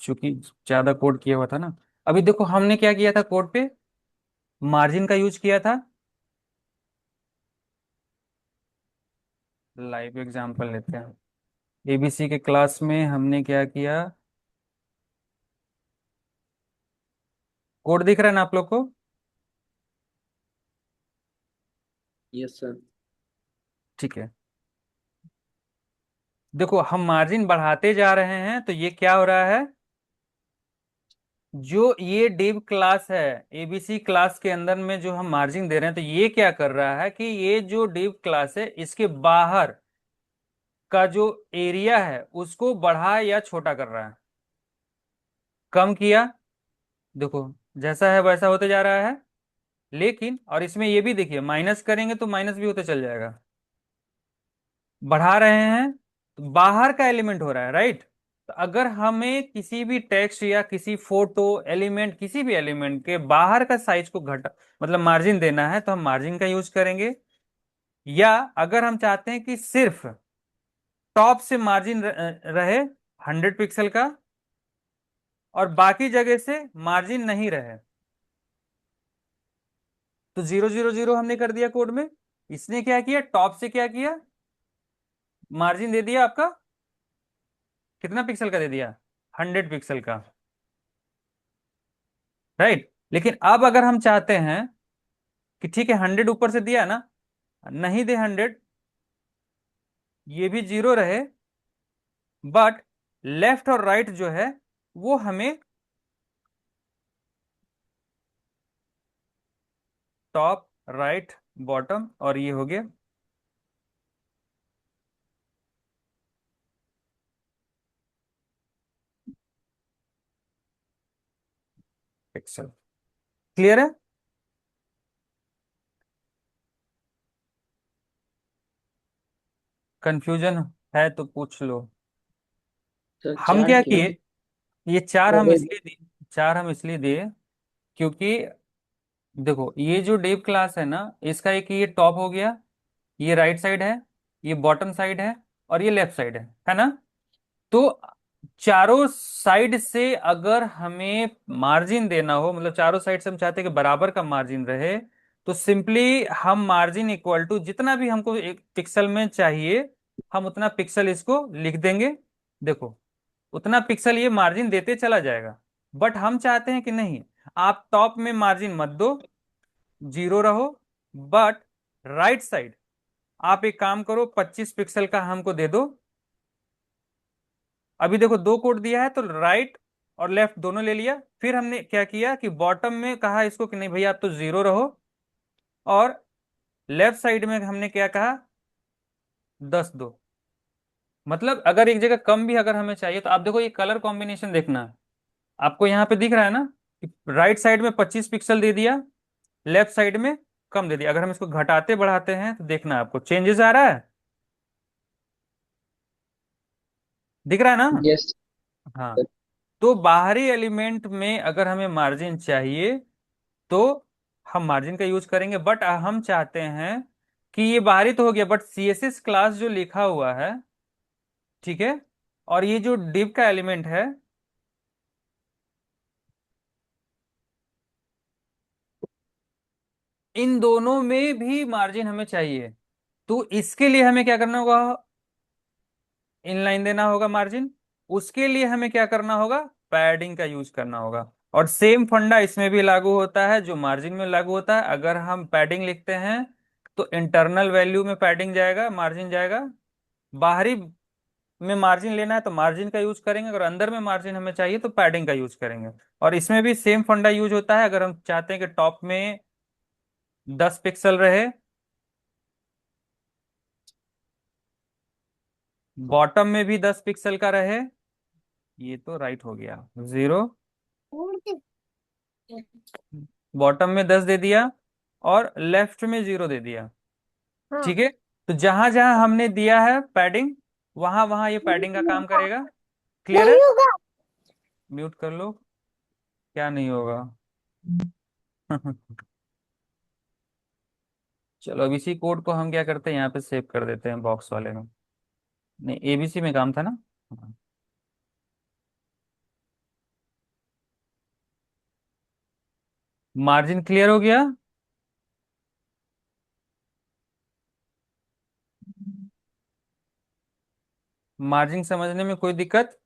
चूंकि ज्यादा कोड किया हुआ था ना। अभी देखो हमने क्या किया था, कोड पे मार्जिन का यूज किया था, लाइव एग्जांपल लेते हैं। एबीसी के क्लास में हमने क्या किया, कोड दिख रहा है ना आप लोग को, यस सर। ठीक है। देखो हम मार्जिन बढ़ाते जा रहे हैं तो ये क्या हो रहा है, जो ये डिव क्लास है, एबीसी क्लास के अंदर में जो हम मार्जिन दे रहे हैं, तो ये क्या कर रहा है कि ये जो डिव क्लास है इसके बाहर का जो एरिया है उसको बढ़ा या छोटा कर रहा है, कम किया, देखो जैसा है वैसा होते जा रहा है। लेकिन और इसमें ये भी देखिए, माइनस करेंगे तो माइनस भी होते चल जाएगा, बढ़ा रहे हैं तो बाहर का एलिमेंट हो रहा है, राइट। तो अगर हमें किसी भी टेक्स्ट या किसी फोटो एलिमेंट, किसी भी एलिमेंट के बाहर का साइज को घटा, मतलब मार्जिन देना है, तो हम मार्जिन का यूज करेंगे। या अगर हम चाहते हैं कि सिर्फ टॉप से मार्जिन रहे 100 पिक्सल का और बाकी जगह से मार्जिन नहीं रहे, तो 0 0 0 हमने कर दिया कोड में। इसने क्या किया, टॉप से क्या किया, मार्जिन दे दिया आपका, कितना पिक्सल का दे दिया, 100 पिक्सल का, राइट। लेकिन अब अगर हम चाहते हैं कि ठीक है 100 ऊपर से दिया ना, नहीं दे 100, ये भी 0 रहे, बट लेफ्ट और राइट जो है वो हमें टॉप राइट बॉटम और ये हो गया पिक्सल। क्लियर है? कंफ्यूजन है तो पूछ लो। सर हम चार क्या क्यों? किए, ये चार हम अरे इसलिए दिए, चार हम इसलिए दिए क्योंकि देखो ये जो डेव क्लास है ना, इसका एक ये टॉप हो गया, ये राइट साइड है, ये बॉटम साइड है, और ये लेफ्ट साइड है ना। तो चारों साइड से अगर हमें मार्जिन देना हो, मतलब चारों साइड से हम चाहते हैं कि बराबर का मार्जिन रहे, तो सिंपली हम मार्जिन इक्वल टू जितना भी हमको एक पिक्सल में चाहिए, हम उतना पिक्सल इसको लिख देंगे। देखो उतना पिक्सल ये मार्जिन देते चला जाएगा। बट हम चाहते हैं कि नहीं, आप टॉप में मार्जिन मत दो, जीरो रहो, बट राइट साइड आप एक काम करो, 25 पिक्सल का हमको दे दो। अभी देखो दो कोड दिया है तो राइट और लेफ्ट दोनों ले लिया। फिर हमने क्या किया कि बॉटम में कहा इसको कि नहीं भैया आप तो जीरो रहो, और लेफ्ट साइड में हमने क्या कहा, 10 दो। मतलब अगर एक जगह कम भी अगर हमें चाहिए तो आप देखो ये कलर कॉम्बिनेशन देखना, आपको यहाँ पे दिख रहा है ना कि राइट साइड में 25 पिक्सल दे दिया, लेफ्ट साइड में कम दे दिया। अगर हम इसको घटाते बढ़ाते हैं तो देखना आपको चेंजेस आ रहा है, दिख रहा है ना। यस हाँ, तो बाहरी एलिमेंट में अगर हमें मार्जिन चाहिए तो हम मार्जिन का यूज करेंगे। बट हम चाहते हैं कि ये बाहरी तो हो गया, बट सीएसएस क्लास जो लिखा हुआ है, ठीक है, और ये जो div का एलिमेंट है, इन दोनों में भी मार्जिन हमें चाहिए। तो इसके लिए हमें क्या करना होगा, इनलाइन देना होगा मार्जिन। उसके लिए हमें क्या करना होगा, पैडिंग का यूज करना होगा। और सेम फंडा इसमें भी लागू होता है जो मार्जिन में लागू होता है। अगर हम पैडिंग लिखते हैं तो इंटरनल वैल्यू में पैडिंग जाएगा, मार्जिन जाएगा। बाहरी में मार्जिन लेना है तो मार्जिन का यूज करेंगे, अगर अंदर में मार्जिन हमें चाहिए तो पैडिंग का यूज करेंगे। और इसमें भी सेम फंडा यूज होता है। अगर हम चाहते हैं कि टॉप में 10 पिक्सल रहे, बॉटम में भी 10 पिक्सल का रहे, ये तो राइट हो गया, जीरो, बॉटम में 10 दे दिया और लेफ्ट में जीरो दे दिया। ठीक है, तो जहां जहां हमने दिया है पैडिंग, वहां वहां ये पैडिंग का काम करेगा। क्लियर है? म्यूट कर लो, क्या नहीं होगा। चलो अब इसी कोड को हम क्या करते हैं, यहाँ पे सेव कर देते हैं बॉक्स वाले में। नहीं, एबीसी में काम था ना। मार्जिन क्लियर हो गया? मार्जिन समझने में कोई दिक्कत?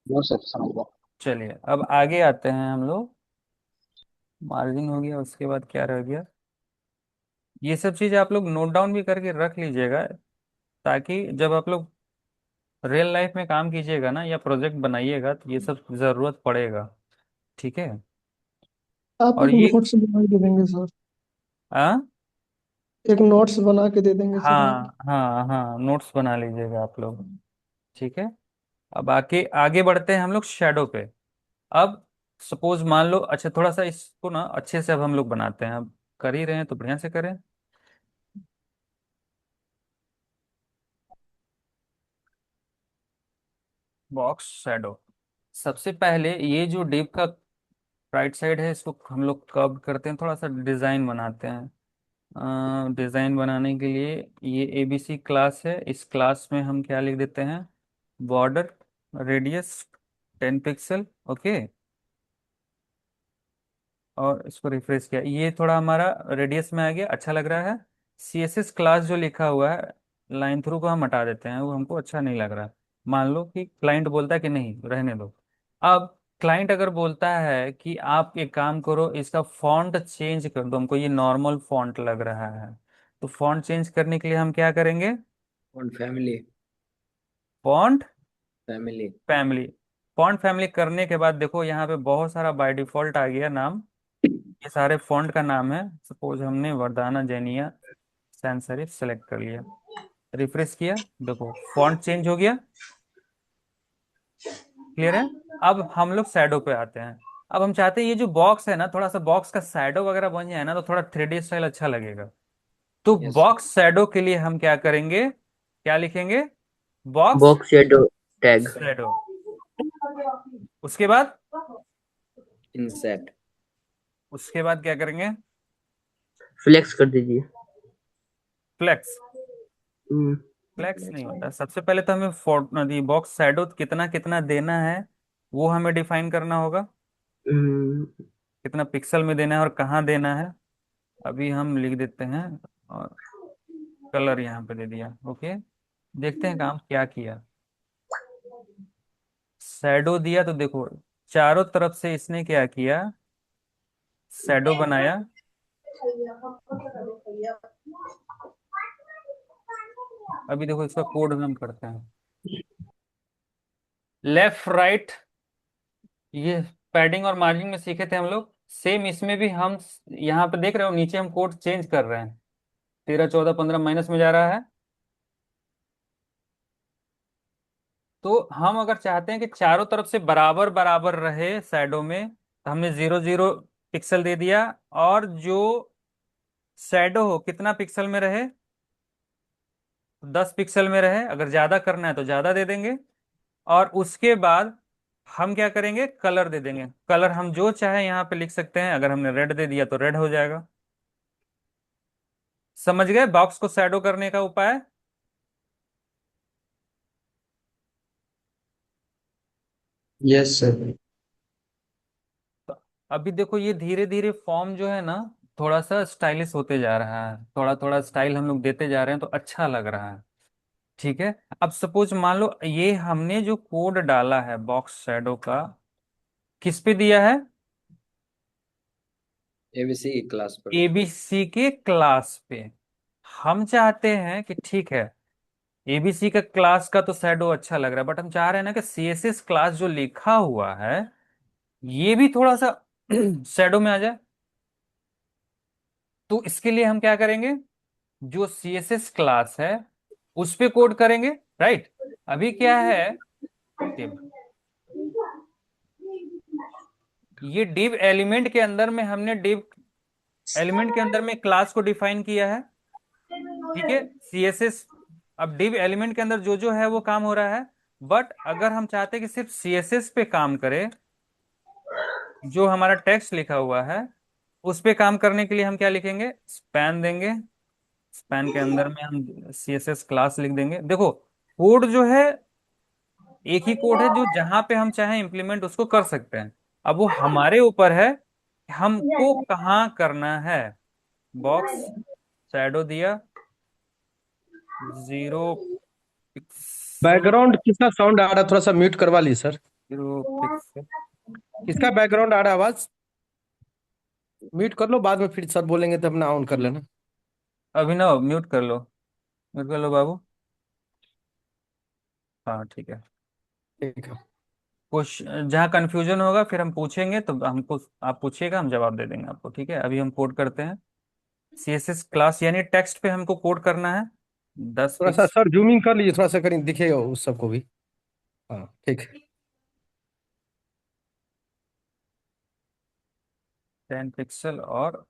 नो सर समझ गया। चलिए अब आगे आते हैं हम लोग। मार्जिन हो गया, उसके बाद क्या रह गया, ये सब चीज आप लोग नोट डाउन भी करके रख लीजिएगा, ताकि जब आप लोग रियल लाइफ में काम कीजिएगा ना या प्रोजेक्ट बनाइएगा तो ये सब जरूरत पड़ेगा। ठीक है। आप और एक ये नोट्स बना के दे देंगे सर। आ? एक नोट्स बना के दे देंगे सर आप। हाँ हाँ हाँ, नोट्स बना लीजिएगा आप लोग। ठीक है। अब आगे आगे बढ़ते हैं हम लोग शेडो पे। अब सपोज मान लो, अच्छा थोड़ा सा इसको ना अच्छे से अब हम लोग बनाते हैं, अब कर ही रहे हैं तो बढ़िया से करें। बॉक्स शेडो, सबसे पहले ये जो डिव का राइट साइड है इसको हम लोग कर्व करते हैं, थोड़ा सा डिजाइन बनाते हैं। डिजाइन बनाने के लिए ये एबीसी क्लास है, इस क्लास में हम क्या लिख देते हैं, बॉर्डर रेडियस 10 पिक्सल। ओके, और इसको रिफ्रेश किया, ये थोड़ा हमारा रेडियस में आ गया, अच्छा लग रहा है। सीएसएस क्लास जो लिखा हुआ है, लाइन थ्रू को हम हटा देते हैं, वो हमको अच्छा नहीं लग रहा। मान लो कि क्लाइंट बोलता है कि नहीं रहने दो। अब क्लाइंट अगर बोलता है कि आप एक काम करो, इसका फॉन्ट चेंज कर दो, हमको ये नॉर्मल फॉन्ट लग रहा है, तो फॉन्ट चेंज करने के लिए हम क्या करेंगे, और family, font family. Family. Font family करने के बाद देखो यहाँ पे बहुत सारा बाय डिफॉल्ट आ गया नाम, ये सारे फॉन्ट का नाम है। सपोज हमने वरदाना जेनिया सैंस सेरिफ सेलेक्ट कर लिया, रिफ्रेश किया, देखो फॉन्ट चेंज हो गया। क्लियर है? अब हम लोग शैडो पे आते हैं। अब हम चाहते हैं ये जो बॉक्स है ना, थोड़ा सा बॉक्स का शैडो वगैरह बन जाए ना, तो थोड़ा 3D स्टाइल अच्छा लगेगा। तो यस सर। बॉक्स शैडो के लिए हम क्या करेंगे, क्या लिखेंगे? Box box shadow tag. Shadow. उसके बाद, इंसेट। उसके बाद क्या करेंगे? फ्लेक्स कर दीजिए। फ्लेक्स। हम्म फ्लेक्स नहीं होता, सबसे पहले तो हमें बॉक्स शैडो कितना कितना देना है वो हमें डिफाइन करना होगा। हम्म, कितना पिक्सल में देना है और कहाँ देना है, अभी हम लिख देते हैं। और कलर यहाँ पे दे दिया, ओके। देखते हैं काम क्या किया। शैडो दिया तो देखो, चारों तरफ से इसने क्या किया, शैडो बनाया। अभी देखो इसका कोड हम करते हैं। लेफ्ट राइट, ये पैडिंग और मार्जिन में सीखे थे हम लोग, सेम इसमें भी हम यहाँ पे देख रहे हो, नीचे हम कोड चेंज कर रहे हैं। 13 14 15 माइनस में जा रहा है। तो हम अगर चाहते हैं कि चारों तरफ से बराबर बराबर रहे शैडो में, तो हमने 0 0 पिक्सल दे दिया। और जो शैडो हो कितना पिक्सल में रहे, 10 पिक्सल में रहे। अगर ज्यादा करना है तो ज्यादा दे देंगे। और उसके बाद हम क्या करेंगे, कलर दे देंगे। कलर हम जो चाहे यहाँ पे लिख सकते हैं, अगर हमने रेड दे दिया तो रेड हो जाएगा। समझ गए बॉक्स को शैडो करने का उपाय? Yes sir. तो अभी देखो ये धीरे धीरे फॉर्म जो है ना, थोड़ा सा स्टाइलिश होते जा रहा है, थोड़ा थोड़ा स्टाइल हम लोग देते जा रहे हैं, तो अच्छा लग रहा है। ठीक है। अब सपोज मान लो ये हमने जो कोड डाला है बॉक्स शैडो का, किस पे दिया है? एबीसी की क्लास पर। एबीसी के क्लास पे। हम चाहते हैं कि ठीक है, एबीसी का क्लास का तो शैडो अच्छा लग रहा है, बट हम चाह रहे हैं ना कि सीएसएस क्लास जो लिखा हुआ है ये भी थोड़ा सा शैडो में आ जाए। तो इसके लिए हम क्या करेंगे, जो सीएसएस क्लास है उस पे कोड करेंगे, राइट। अभी क्या है, div। ये डिव एलिमेंट के अंदर में हमने डिव एलिमेंट के अंदर में क्लास को डिफाइन किया है। ठीक है, सीएसएस। अब डिव एलिमेंट के अंदर जो जो है वो काम हो रहा है। बट अगर हम चाहते हैं कि सिर्फ सीएसएस पे काम करे, जो हमारा टेक्स्ट लिखा हुआ है उस पे काम करने के लिए हम क्या लिखेंगे, स्पैन देंगे। स्पैन के अंदर में हम सीएसएस क्लास लिख देंगे। देखो कोड जो है एक ही कोड है, जो जहां पे हम चाहें इंप्लीमेंट उसको कर सकते हैं। अब वो हमारे ऊपर है कि हमको कहाँ करना है। बॉक्स शैडो दिया, 0 पिक्सल। बैकग्राउंड किसका साउंड आ रहा है, थोड़ा सा म्यूट करवा ली सर। 0 पिक्सल। किसका बैकग्राउंड आ रहा है आवाज? म्यूट कर लो, बाद में फिर सर बोलेंगे तो अपना ऑन कर लेना। अभिनव म्यूट कर लो, म्यूट कर लो बाबू। हाँ ठीक है। ठीक है। कुछ जहाँ कंफ्यूजन होगा फिर हम पूछेंगे, तो हमको आप पूछिएगा, हम जवाब दे देंगे आपको। ठीक है, अभी हम कोड करते हैं। सीएसएस क्लास यानी टेक्स्ट पे हमको कोड करना है। दस थोड़ा सा पिक्स सर जूमिंग कर लीजिए, थोड़ा सा करें दिखेगा उस सबको भी। हाँ ठीक है। 10 पिक्सल और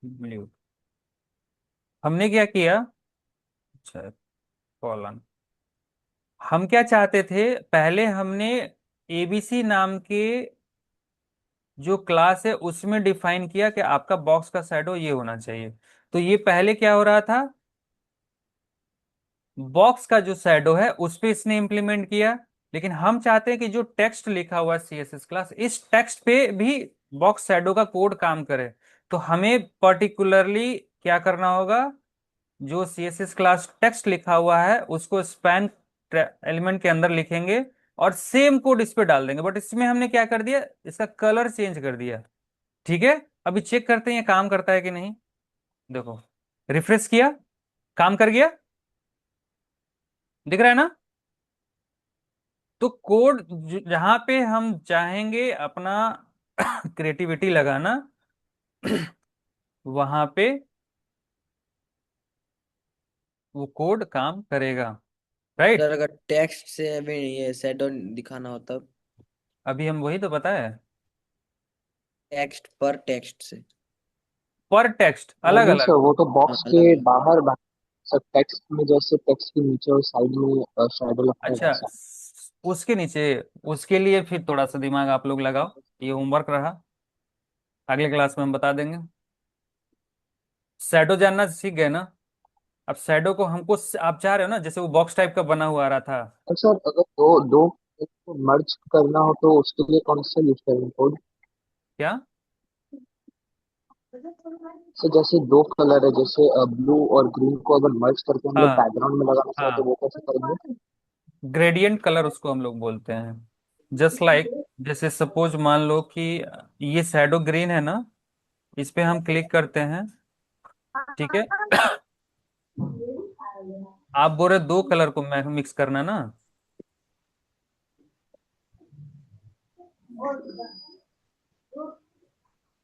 ब्लू। हमने क्या किया, अच्छा, कॉलन। हम क्या चाहते थे, पहले हमने एबीसी नाम के जो क्लास है उसमें डिफाइन किया कि आपका बॉक्स का शैडो ये होना चाहिए। तो ये पहले क्या हो रहा था, बॉक्स का जो शैडो है उस पे इसने इंप्लीमेंट किया। लेकिन हम चाहते हैं कि जो टेक्स्ट लिखा हुआ है सीएसएस क्लास, इस टेक्स्ट पे भी बॉक्स शैडो का कोड काम करे। तो हमें पर्टिकुलरली क्या करना होगा, जो सीएसएस क्लास टेक्स्ट लिखा हुआ है उसको स्पैन एलिमेंट के अंदर लिखेंगे और सेम कोड इस पे डाल देंगे। बट इसमें हमने क्या कर दिया, इसका कलर चेंज कर दिया। ठीक है, अभी चेक करते हैं ये काम करता है कि नहीं। देखो, रिफ्रेश किया, काम कर गया, दिख रहा है ना। तो कोड जहां पे हम चाहेंगे अपना क्रिएटिविटी लगाना वहां पे वो कोड काम करेगा, राइट। सर अगर टेक्स्ट से हमें ये शैडो दिखाना हो तब? अभी हम वही तो बताए। टेक्स्ट पर टेक्स्ट से। पर टेक्स्ट अलग नहीं अलग। सर, वो तो हाँ, बॉक्स के अलग अलग। बाहर सर टेक्स्ट में जैसे टेक्स्ट के नीचे और साइड में शैडो लगता है अच्छा, वैसा। उसके नीचे। उसके लिए फिर थोड़ा सा दिमाग आप लोग लगाओ। ये होमवर्क रहा, अगले क्लास में हम बता देंगे। शैडो जानना सीख गए ना। अब शैडो को हमको आप चाह रहे हो ना, जैसे वो बॉक्स टाइप का बना हुआ आ रहा था। और सर अगर दो दो को मर्ज करना हो तो उसके लिए कौन सा यूज करेंगे कोड? क्या? सर जैसे दो कलर है, जैसे ब्लू और ग्रीन को अगर मर्ज करके हम लोग हाँ बैकग्राउंड में लगाना चाहते तो हाँ, वो कैसे करेंगे? ग्रेडियंट कलर उसको हम लोग बोलते हैं। जस्ट लाइक, जैसे सपोज मान लो कि ये शैडो ग्रीन है ना, इस पे हम क्लिक करते हैं। ठीक है। आप बोल रहे दो कलर को मिक्स करना ना।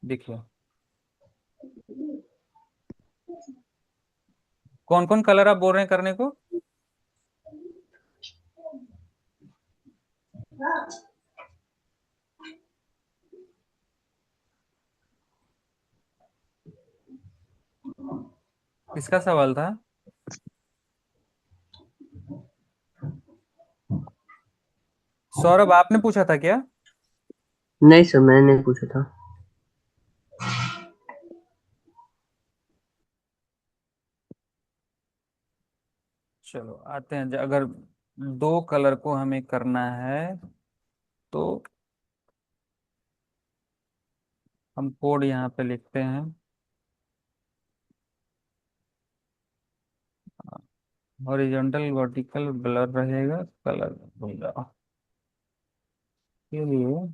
देखिए, कौन कौन कलर आप बोल रहे हैं करने को? किसका सवाल था? सौरभ, आपने पूछा था क्या? नहीं सर, मैंने नहीं पूछा था। चलो आते हैं, अगर दो कलर को हमें करना है तो हम कोड यहाँ पे लिखते हैं। हॉरिजॉन्टल वर्टिकल ब्लर रहेगा, कलर होगा के लिए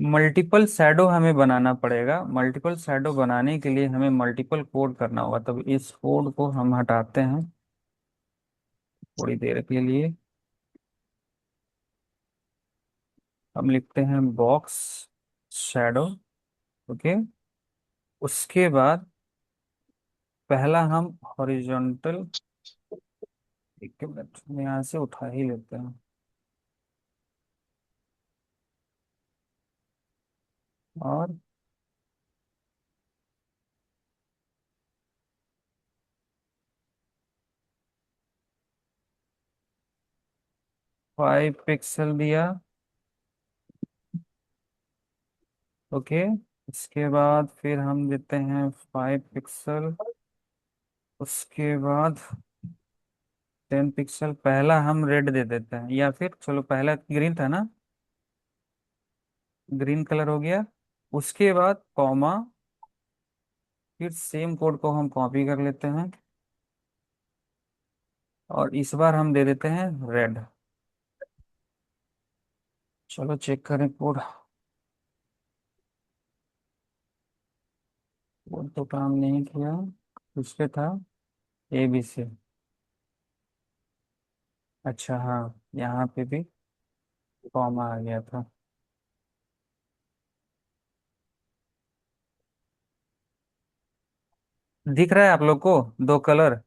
मल्टीपल शैडो हमें बनाना पड़ेगा। मल्टीपल शैडो बनाने के लिए हमें मल्टीपल कोड करना होगा, तब इस कोड को हम हटाते हैं थोड़ी देर के लिए। हम लिखते हैं बॉक्स शैडो। ओके। उसके बाद पहला हम हॉरिजॉन्टल, एक मिनट में यहाँ से उठा ही लेते हैं। और 5 पिक्सल दिया। ओके। इसके बाद फिर हम देते हैं 5 पिक्सल। उसके बाद 10 पिक्सल। पहला हम रेड दे देते हैं, या फिर चलो पहला ग्रीन था ना, ग्रीन कलर हो गया। उसके बाद कॉमा, फिर सेम कोड को हम कॉपी कर लेते हैं और इस बार हम दे देते हैं रेड। चलो चेक करें कोड। कोड तो काम नहीं किया। उस पे था ABC। अच्छा हाँ, यहाँ पे भी कॉमा आ गया था। दिख रहा है आप लोग को दो कलर?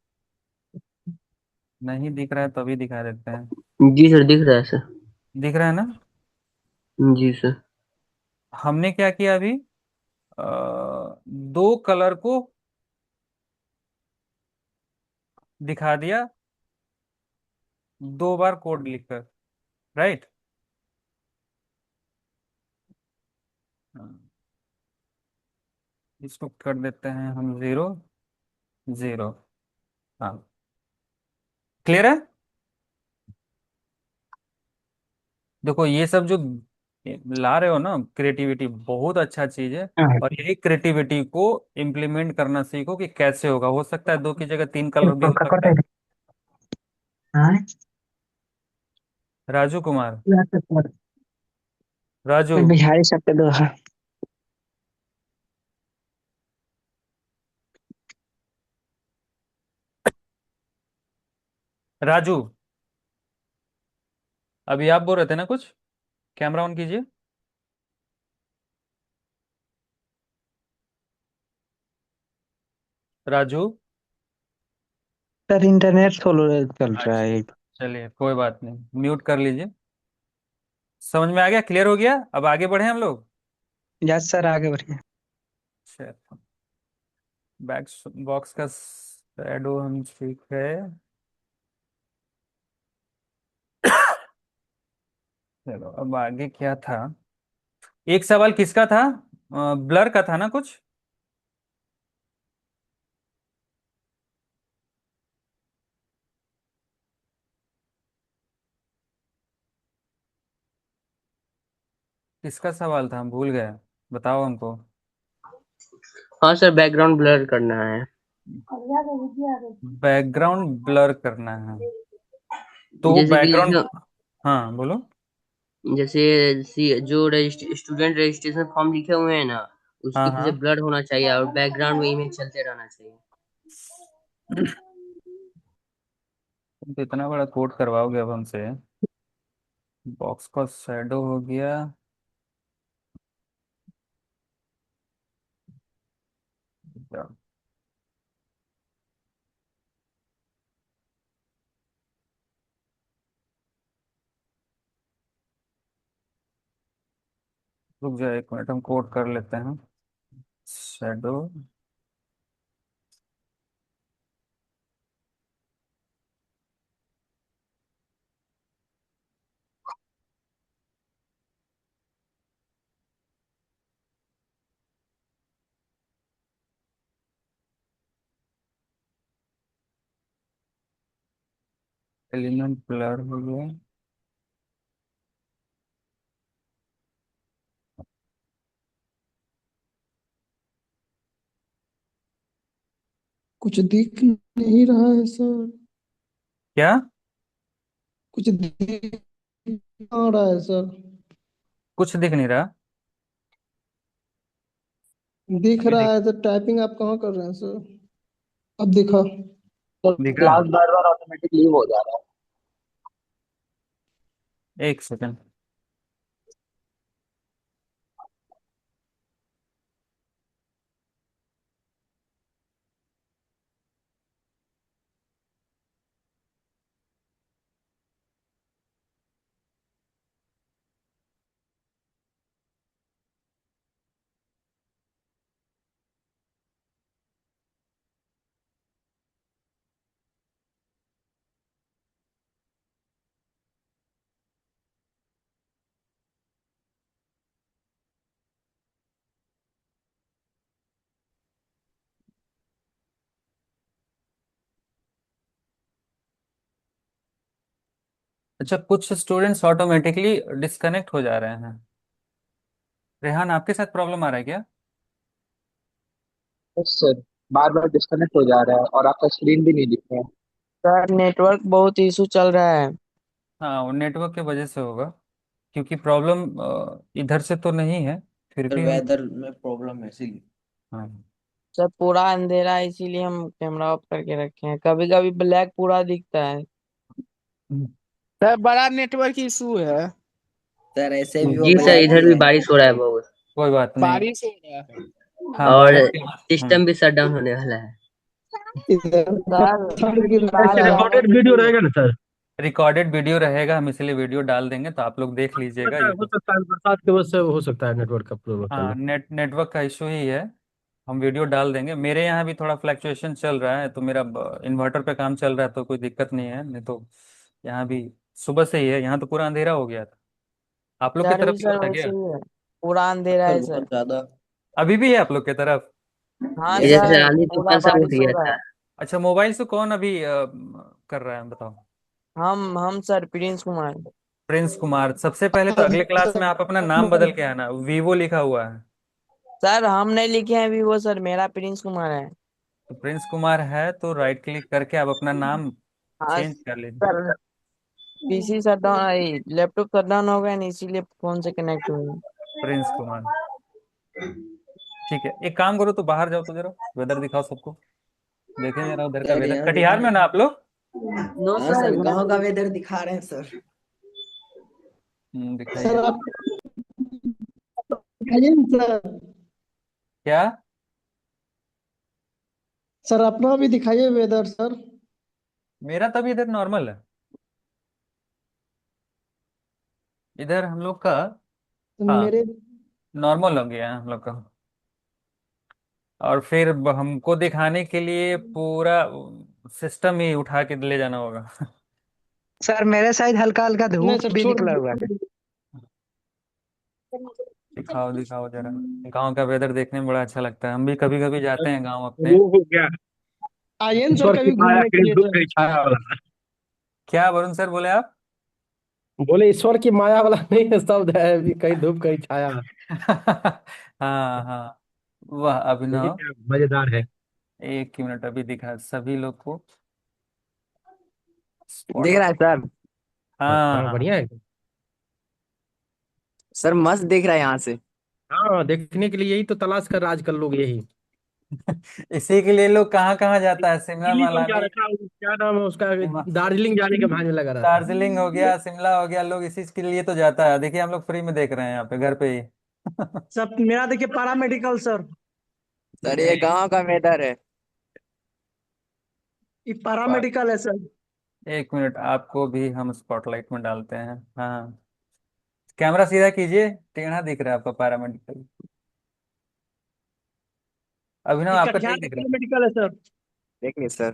नहीं दिख रहा है तो अभी दिखा देते हैं। जी सर, दिख रहा है सर। दिख रहा है ना? जी सर। हमने क्या किया अभी? दो कलर को दिखा दिया, दो बार कोड लिखकर। राइट। इसको कर देते हैं हम 0 0। हाँ, क्लियर है। देखो ये सब जो ला रहे हो ना, क्रिएटिविटी बहुत अच्छा चीज है। और यही क्रिएटिविटी को इम्प्लीमेंट करना सीखो कि कैसे होगा। हो सकता है दो की जगह तीन कलर भी हो सकता है। राजू कुमार, राजू, बिहारी सकते दो। राजू, अभी आप बोल रहे थे ना कुछ? कैमरा ऑन कीजिए। राजू। सर इंटरनेट स्लो चल रहा अच्छा, है। चलिए कोई बात नहीं, म्यूट कर लीजिए। समझ में आ गया, क्लियर हो गया? अब आगे बढ़े हम लोग। यस सर, आगे बढ़िए। चलो, बैक बॉक्स का शैडो हम ठीक है। चलो अब आगे क्या था? एक सवाल किसका था? ब्लर का था ना कुछ? किसका सवाल था, हम भूल गए, बताओ हमको। हाँ सर, बैकग्राउंड ब्लर करना है। बैकग्राउंड ब्लर करना है तो जैसे कि बैकग्राउंड। जो हाँ बोलो। जैसे जो स्टूडेंट रजिस्ट्रेशन फॉर्म लिखे हुए हैं ना, हाँ उसकी हाँ। से ब्लर होना चाहिए और बैकग्राउंड में इमेज चलते रहना चाहिए। तुम तो इतना बड़ा कोड करवाओगे अब हमसे। बॉक्स का शैडो हो गया। रुक जाए एक मिनट, हम कोड कर लेते हैं। शैडो। एलिमेंट ब्लर हो गया। कुछ दिख नहीं रहा है सर। क्या? कुछ दिख आ रहा है सर। कुछ दिख नहीं रहा? दिख अभी रहा दिख है सर, टाइपिंग आप कहाँ कर रहे हैं सर? अब दिखा। तो दिख रहा क्लास है? बार बार ऑटोमेटिकली हो जा रहा है। एक सेकंड। अच्छा, कुछ स्टूडेंट्स ऑटोमेटिकली डिस्कनेक्ट हो जा रहे हैं। रेहान, आपके साथ प्रॉब्लम आ रहा है क्या? यस सर, बार बार डिस्कनेक्ट हो जा रहा है और आपका स्क्रीन भी नहीं दिख रहा है। सर नेटवर्क बहुत इशू चल रहा है। हाँ, वो नेटवर्क के वजह से होगा, क्योंकि प्रॉब्लम इधर से तो नहीं है, फिर सर भी हम। वेदर में प्रॉब्लम है इसीलिए। हाँ। सर पूरा अंधेरा है इसीलिए हम कैमरा ऑफ करके रखे हैं, कभी कभी ब्लैक पूरा दिखता है। सर बड़ा नेटवर्क इशू है। सर ऐसे भी वो जी सर, ब्लैक इधर ही भी है। बारिश हो रहा है बहुत। कोई बात नहीं। बारिश हो रहा है। हाँ, और बारिश के। सिस्टम भी शट डाउन होने वाला है। इधर सर पत्थर गिर रहा तार ऐसे है। जाने रिकॉर्डेड वीडियो दीजिए। रहेगा ना सर? रिकॉर्डेड वीडियो रहेगा, हम इसलिए वीडियो डाल देंगे तो आप लोग देख लीजिएगा पता है, ये हो तो। सकता है बरसात की वजह से हो सकता है नेटवर्क का प्रॉब्लम। हाँ, नेटवर्क का इशू ही है। हम वीडियो डाल देंगे। मेरे यहाँ भी थोड़ा फ्लक्चुएशन चल रहा है, तो मेरा इन्वर्टर पे काम चल रहा है, तो कोई दिक्कत नहीं है। नहीं तो यहाँ भी सुबह से ही है, यहाँ तो पूरा अंधेरा हो गया था। आप लोग की इधर तरफ भी भी सर होता है वैसे क्या? ही है, पूरा अंधेरा सर है सर। बहुत ज्यादा। अभी भी है आप लोग की तरफ? हाँ यस इधर से सर सर। आंधी पूरा तूफान सब उठ बारिश हो गया रहा था। है। अच्छा, मोबाइल से कौन अभी कर रहा है बताओ? हम sir Prince Kumar. Prince Kumar. सबसे पहले तो अगले क्लास में आप अपना नाम बदल के आना, वीवो लिखा हुआ है। सर हम नहीं लिखे हैं अभी वो, सर मेरा प्रिंस कुमार है। तो प्रिंस कुमार है तो राइट क्लिक करके आप अपना नाम हाँ चेंज कर लीजिए। Sir, PC shut down, laptop shut down हो गया ना इसीलिए फोन से कनेक्ट हुए। प्रिंस कुमार। ठीक है, एक काम करो तो बाहर जाओ तो जरा वेदर दिखाओ सबको। देखें जरा उधर का सर वेदर। यहाँ कटिहार दिखा में हो रहे ना हैं। आप लोग? नो हाँ सर सर, यहाँ गांव का पे वेदर दिखा रहे हैं सर। दिखाइए। सर आप दिखाइए ना सर। क्या? सर अपना भी दिखाइए वेदर सर। मेरा तभी इधर नॉर्मल है। इधर हम लोग का, तो हाँ, मेरे नॉर्मल हो गया हम लोग का। और फिर हमको दिखाने के लिए पूरा सिस्टम ही उठा के ले जाना होगा। सर मेरे साइड हल्का हल्का नहीं धूप सर, भी छोड़ निकला हुआ है। दीजिए। दिखाओ दिखाओ जरा। गांव का वेदर देखने में बड़ा अच्छा लगता है, हम भी कभी कभी जाते हैं गांव अपने। वो हो गया। आइए ना सर ईश्वर की कभी माया घूमने के कहीं लिए धूप सर। कहीं छाया वाला। क्या वरुण सर बोले आप? बोले ईश्वर की माया वाला नहीं है शब्द है, अभी कहीं धूप कहीं छाया। हाँ हाँ। वाह ये अभिनव, क्या मजेदार है। एक मिनट, अभी दिखा सभी लोग को दिख रहा है स्पॉटलाइट। सर। हाँ हाँ बढ़िया हाँ। है। सर मस्त दिख रहा है यहाँ से। हाँ देखने के लिए यही तो तलाश कर रहे आजकल लोग, यही। इसी के लिए लोग कहाँ कहाँ जाता है, शिमला दिल्ली कौन जा मनाली। रखा, क्या नाम है उसका, शिमा- दार्जिलिंग जाने के भान में लगा रहता है। दार्जिलिंग हो गया, शिमला हो गया, लोग इसी के लिए तो जाता है। देखिए हम लोग फ्री में देख रहे हैं यहाँ पे घर पे ही। सब मेरा देखिए पारा मेडिकल सर। सर ये गांव का वेदर है। ये पारा मेडिकल है सर। एक मिनट, आपको भी हम स्पॉटलाइट में डालते हैं। हाँ, कैमरा सीधा कीजिए, टेढ़ा दिख रहा है आपका पैरामेडिकल। अभिनव ये आपका कटिहार ठीक का दिख रहा पारा मेडिकल है सर। देखिए सर।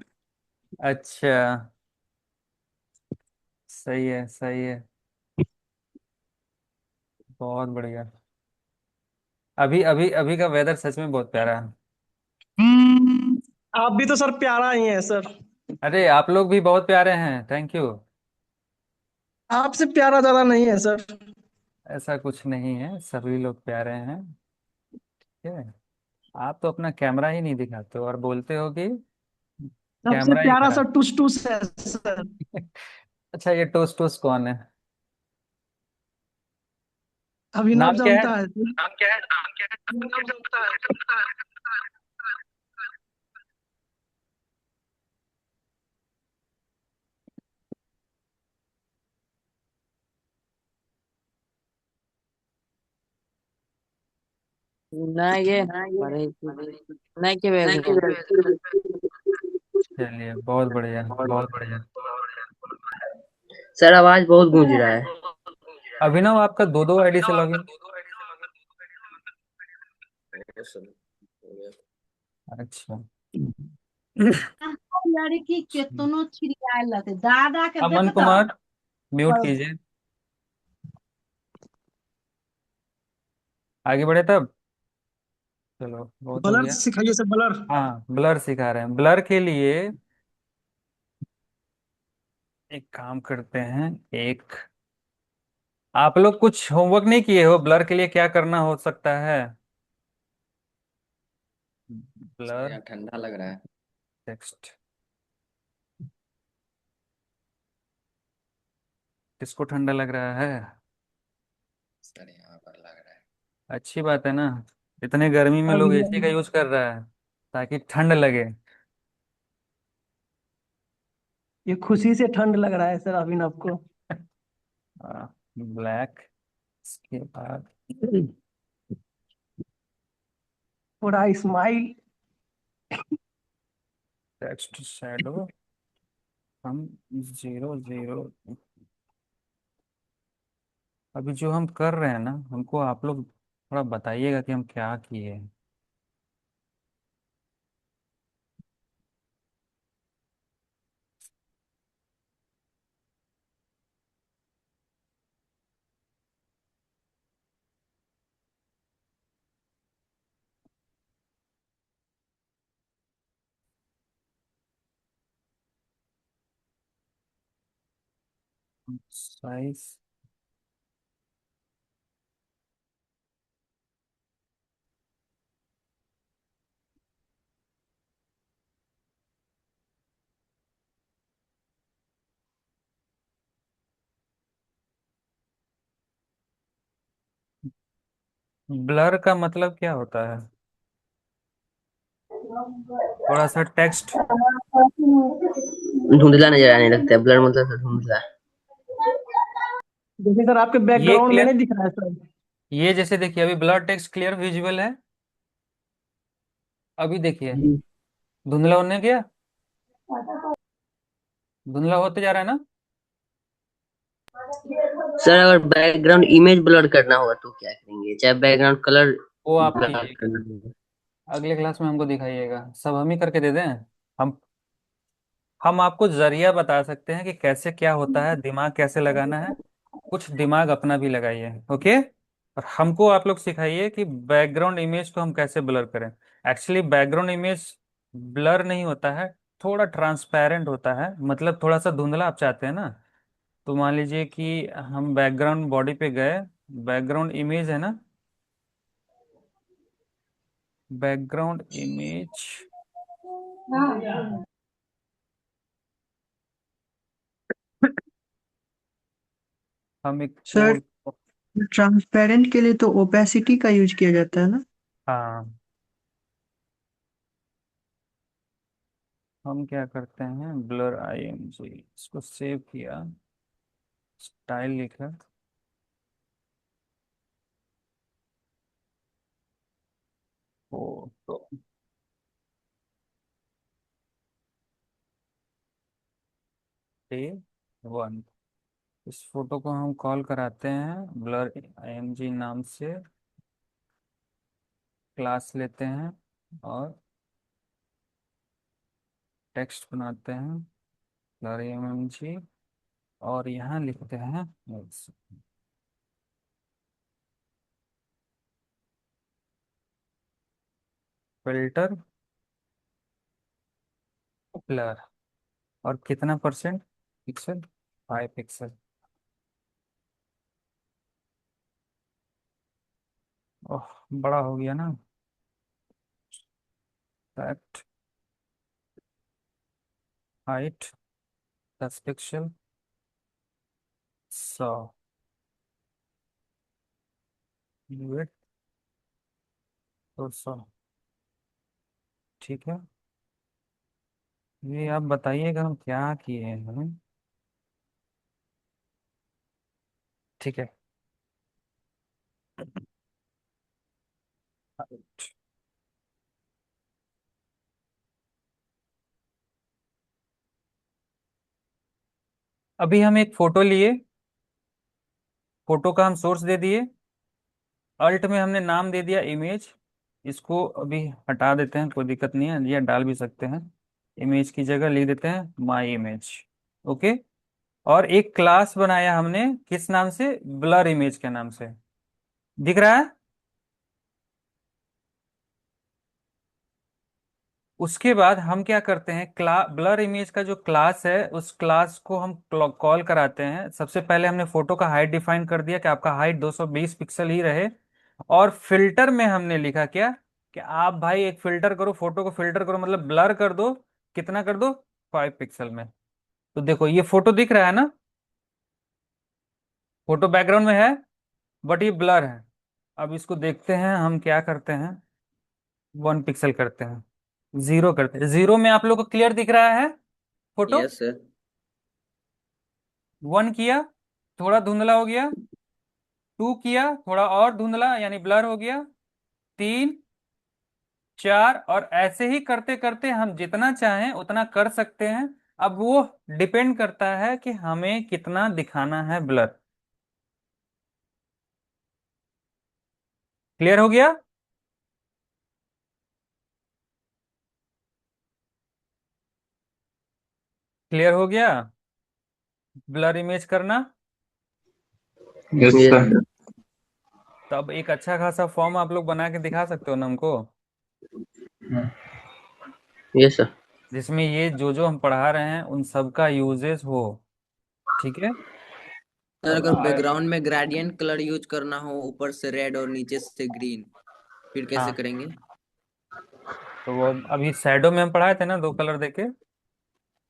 है। अच्छा, सही है सही है, बहुत बढ़िया। अभी अभी अभी का वेदर सच में बहुत प्यारा है। आप भी तो सर प्यारा ही है सर। अरे आप लोग भी बहुत प्यारे हैं, थैंक यू। आपसे प्यारा ज्यादा नहीं है सर। ऐसा कुछ नहीं है, सभी लोग प्यारे हैं। ठीक है, आप तो अपना कैमरा ही नहीं दिखाते हो और बोलते हो कि सबसे कैमरा ही प्यारा खराब। सर टुस टुस है सर। अच्छा, ये टोस टोस कौन है? अभिनव नाम क्या है? जमता है सर। नाम क्या है, नाम क्या है? अभिनव जमता है। नहीं ये पढ़े नहीं के भेज रहे हैं। चलिए, बहुत बढ़िया बहुत बढ़िया। सर आवाज बहुत गूंज रहा है। अभिनव आपका दो दो आईडी से लॉगिन? अच्छा। लड़की केतनो छिड़ियाल रहते दादा के अमन देखता। कुमार, म्यूट कीजिए। आगे बढ़े तब। चलो, बहुत हो ब्लर गया। सिखाइए सर ब्लर। हाँ, ब्लर सिखा रहे हैं। ब्लर के लिए एक काम करते हैं। एक, आप लोग कुछ होमवर्क नहीं किए हो? ब्लर के लिए क्या करना हो सकता है? सर ब्लर यहाँ ठंडा लग रहा है। टेक्स्ट, किसको ठंडा लग रहा है? सर यहाँ पर लग रहा है। अच्छी बात है ना, इतने गर्मी में लोग एसी का अभिनव यूज कर रहा है ताकि ठंड लगे। ये खुशी से ठंड लग रहा है सर अभिनव को। ब्लैक, इसके बाद थोड़ा स्माइल। टेक्स्ट शैडो, हम 0 0। अभी जो हम कर रहे हैं ना, हमको आप लोग थोड़ा बताइएगा कि हम क्या किए हैं। साइज, ब्लर का मतलब क्या होता है? थोड़ा सा टेक्स्ट। धुंधला नजर आने लगता है, ब्लर मतलब सर धुंधला। देखिए सर आपके ये बैकग्राउंड में क्लियर, नहीं दिख रहा है सर। ये जैसे देखिए अभी ब्लर टेक्स्ट क्लियर विजुअल है। अभी देखिए धुंधला होने क्या, धुंधला होते जा रहा है ना। सर अगर बैकग्राउंड इमेज ब्लर करना होगा तो क्या करेंगे, चाहे बैकग्राउंड कलर वो आप ब्लर कीजिएगा, करना होगा? अगले क्लास में हमको दिखाइएगा, सब हम ही करके दे दें। हम हम आपको जरिया बता सकते हैं कि कैसे क्या होता है, दिमाग कैसे लगाना है, कुछ दिमाग अपना भी लगाइए। ओके, और हमको आप लोग सिखाइए कि बैकग्राउंड इमेज को हम कैसे ब्लर करें। एक्चुअली बैकग्राउंड इमेज ब्लर नहीं होता है, थोड़ा ट्रांसपेरेंट होता है, मतलब थोड़ा सा धुंधला आप चाहते हैं ना। तो मान लीजिए कि हम बैकग्राउंड बॉडी पे गए, बैकग्राउंड इमेज है ना, बैकग्राउंड इमेज, हम एक सर कोड, ट्रांसपेरेंट के लिए तो ओपेसिटी का यूज किया जाता है ना। हाँ, हम क्या करते हैं, ब्लर आईएमजी, इसको सेव किया, स्टाइल लिखा, फोटो, डे वन, इस फोटो को हम कॉल कराते हैं ब्लर आईएमजी नाम से, क्लास लेते हैं और टेक्स्ट बनाते हैं ब्लर आईएमजी, और यहाँ लिखते हैं फिल्टर ब्लर, और कितना परसेंट पिक्सल, 5 पिक्सल। ओह, बड़ा हो गया ना, दैट हाइट 10 पिक्सल, 100, विड्थ 200। ठीक है, ये आप बताइएगा हम क्या किए हैं। ठीक है, अभी हम एक फोटो लिए, फोटो का हम सोर्स दे दिए, अल्ट में हमने नाम दे दिया इमेज, इसको अभी हटा देते हैं, कोई दिक्कत नहीं है, या डाल भी सकते हैं, इमेज की जगह लिख देते हैं माई इमेज। ओके, और एक क्लास बनाया हमने किस नाम से, ब्लर इमेज के नाम से, दिख रहा है। उसके बाद हम क्या करते हैं, ब्लर इमेज का जो क्लास है उस क्लास को हम कॉल कराते हैं। सबसे पहले हमने फोटो का हाइट डिफाइन कर दिया कि आपका हाइट 220 पिक्सल ही रहे, और फिल्टर में हमने लिखा क्या, कि आप भाई एक फिल्टर करो, फोटो को फिल्टर करो, मतलब ब्लर कर दो, कितना कर दो, 5 पिक्सल में। तो देखो ये फोटो दिख रहा है ना, फोटो बैकग्राउंड में है, बट ये ब्लर है। अब इसको देखते हैं हम क्या करते हैं, 1 पिक्सल करते हैं, जीरो करते हैं, जीरो में आप लोग को क्लियर दिख रहा है फोटो। Yes sir. 1 किया, थोड़ा धुंधला हो गया, 2 किया, थोड़ा और धुंधला यानी ब्लर हो गया, 3, 4, और ऐसे ही करते करते हम जितना चाहें उतना कर सकते हैं। अब वो डिपेंड करता है कि हमें कितना दिखाना है ब्लर। क्लियर हो गया, क्लियर हो गया, ब्लर इमेज करना। Yes yes sir. सर। तब एक अच्छा खासा फॉर्म आप लोग बना के दिखा सकते हो ना हमको, यस सर। जिसमें ये जो जो हम पढ़ा रहे हैं उन सब का यूजेस हो। ठीक है, सर अब अगर बैकग्राउंड में ग्रेडियंट कलर यूज करना हो, ऊपर से रेड और नीचे से ग्रीन, फिर कैसे हाँ, करेंगे? तो वो अभी शैडो में हम पढ़ाए थे ना, 2 कलर देके।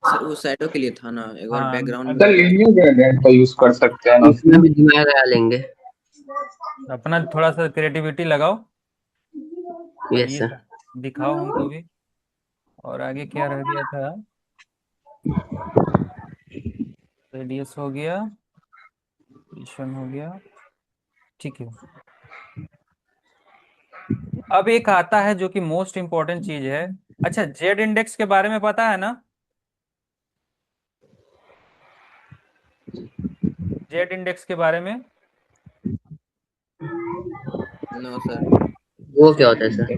सर वो शैडो के लिए था ना, एक बार हाँ, बैकग्राउंड सर में लीनियर ग्रेडियंट का यूज कर सकते हैं ना उसमें उसमें। भी दिमाग लगा लेंगे। अपना थोड़ा सा क्रिएटिविटी लगाओ, यस ये सर। दिखाओ हमको भी। और आगे क्या रह गया था, रेडियस हो गया, पोजीशन हो गया। ठीक है, अब एक आता है जो कि मोस्ट इंपॉर्टेंट चीज है। अच्छा, जेड इंडेक्स के बारे में पता है ना। जेड इंडेक्स के बारे में? No sir. वो क्या होता है सर?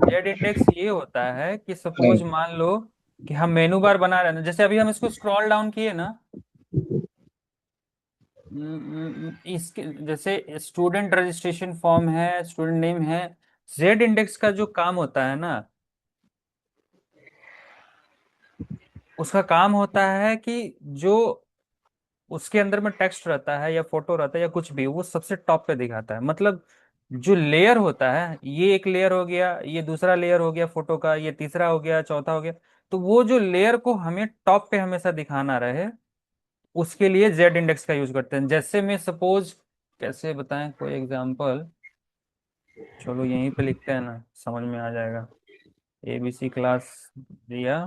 जेड इंडेक्स ये होता है कि सपोज मान लो कि हम मेनू बार बना रहे हैं ना, जैसे अभी हम इसको स्क्रॉल डाउन किए ना, इसके जैसे स्टूडेंट रजिस्ट्रेशन फॉर्म है, स्टूडेंट नेम है। जेड इंडेक्स का जो काम होता है ना, उसका काम होता है कि जो उसके अंदर में टेक्स्ट रहता है या फोटो रहता है या कुछ भी, वो सबसे टॉप पे दिखाता है। मतलब जो लेयर होता है, ये एक लेयर हो गया, ये दूसरा लेयर हो गया फोटो का, ये तीसरा हो गया, चौथा हो गया। तो वो जो लेयर को हमें टॉप पे हमेशा दिखाना रहे, उसके लिए जेड इंडेक्स का यूज करते हैं। जैसे मैं सपोज, कैसे बताएं कोई एग्जांपल, चलो यहीं पे लिखते हैं ना, समझ में आ जाएगा। एबीसी क्लास दिया,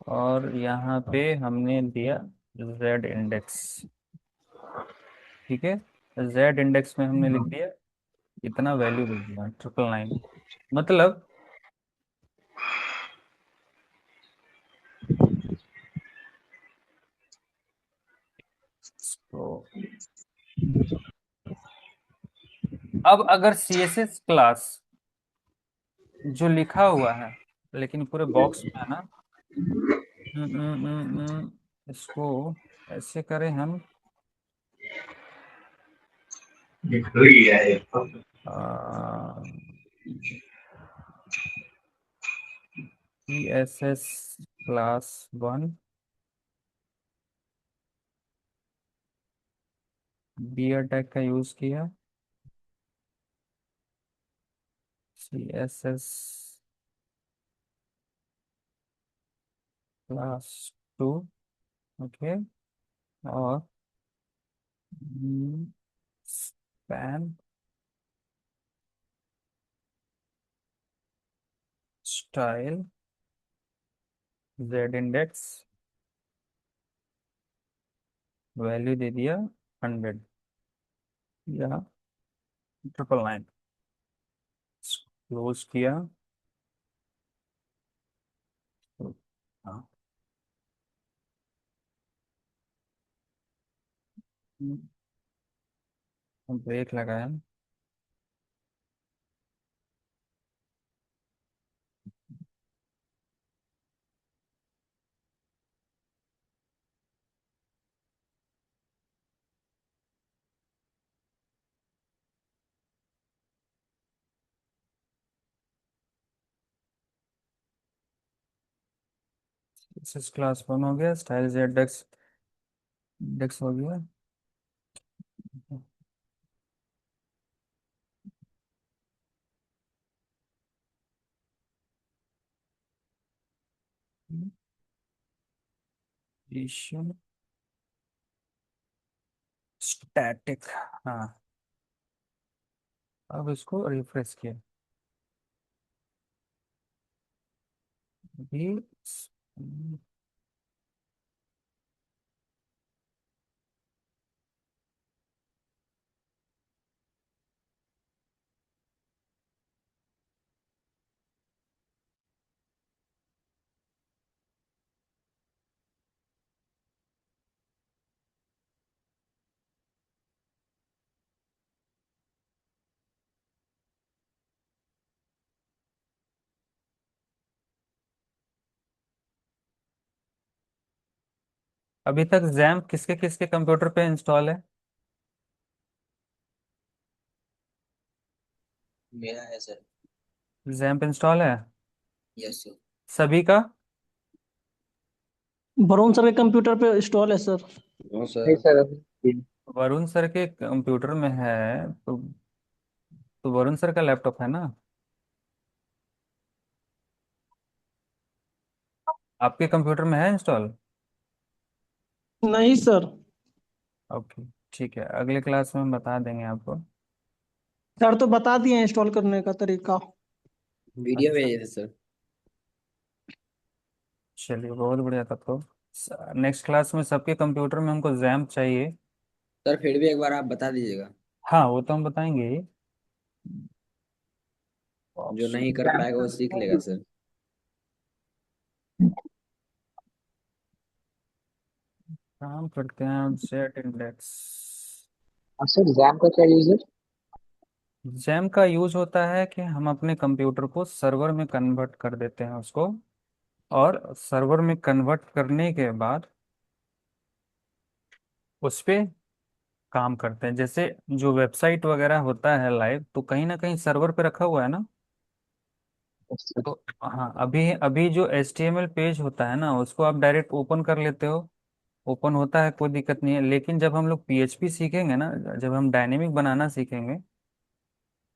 और यहाँ पे हमने दिया जेड इंडेक्स। ठीक है, जेड इंडेक्स में हमने लिख दिया, इतना वैल्यू दे दिया 999। मतलब तो अब अगर सीएसएस क्लास जो लिखा हुआ है, लेकिन पूरे बॉक्स में है ना, इसको ऐसे करें हम, सीएसएस क्लास 1 बियर टैग का यूज किया, सीएसएस क्लास 2, ओके, और span style Z index, value दे दिया 100 या 999। क्लोज किया तो, हाँ, ब्रेक लगाया। सिक्स क्लास 1 हो गया, स्टाइल जेड इंडेक्स इंडेक्स हो गया। एडिशन स्टैटिक, हाँ, अब इसको रिफ्रेश किया, अभी अभी तक जैम्प किसके किसके कंप्यूटर पे इंस्टॉल है? मेरा है सर। जैम्प इंस्टॉल है यस सर। सभी का? वरुण सर के कंप्यूटर पे इंस्टॉल है सर। नो नहीं सर। सर अभी। वरुण सर के कंप्यूटर में है तो वरुण सर का लैपटॉप है ना? आपके कंप्यूटर में है इंस्टॉल? नहीं सर। ओके, ठीक है, अगले क्लास में हम बता देंगे आपको। सर तो बता दिए इंस्टॉल करने का तरीका। वीडियो अच्छा, भेजे थे सर। चलिए बहुत बढ़िया था। तो नेक्स्ट क्लास में सबके कंप्यूटर में हमको जैम्प चाहिए। सर फिर भी एक बार आप बता दीजिएगा। हाँ, वो तो हम बताएंगे ही। जो नहीं कर पाएगा वो सीख लेगा सर। काम करते हैं जेड इंडेक्स। सर जैम का क्या यूज है? जैम का यूज होता है कि हम अपने कंप्यूटर को सर्वर में कन्वर्ट कर देते हैं उसको, और सर्वर में कन्वर्ट करने के बाद उस पे काम करते हैं। जैसे जो वेबसाइट वगैरह होता है लाइव, तो कहीं ना कहीं सर्वर पे रखा हुआ है ना। सर तो हाँ, अभी अभी जो HTML पेज होता है ना, उसको आप डायरेक्ट ओपन कर लेते हो, ओपन होता है, कोई दिक्कत नहीं है। लेकिन जब हम लोग PHP सीखेंगे ना, जब हम डायनेमिक बनाना सीखेंगे,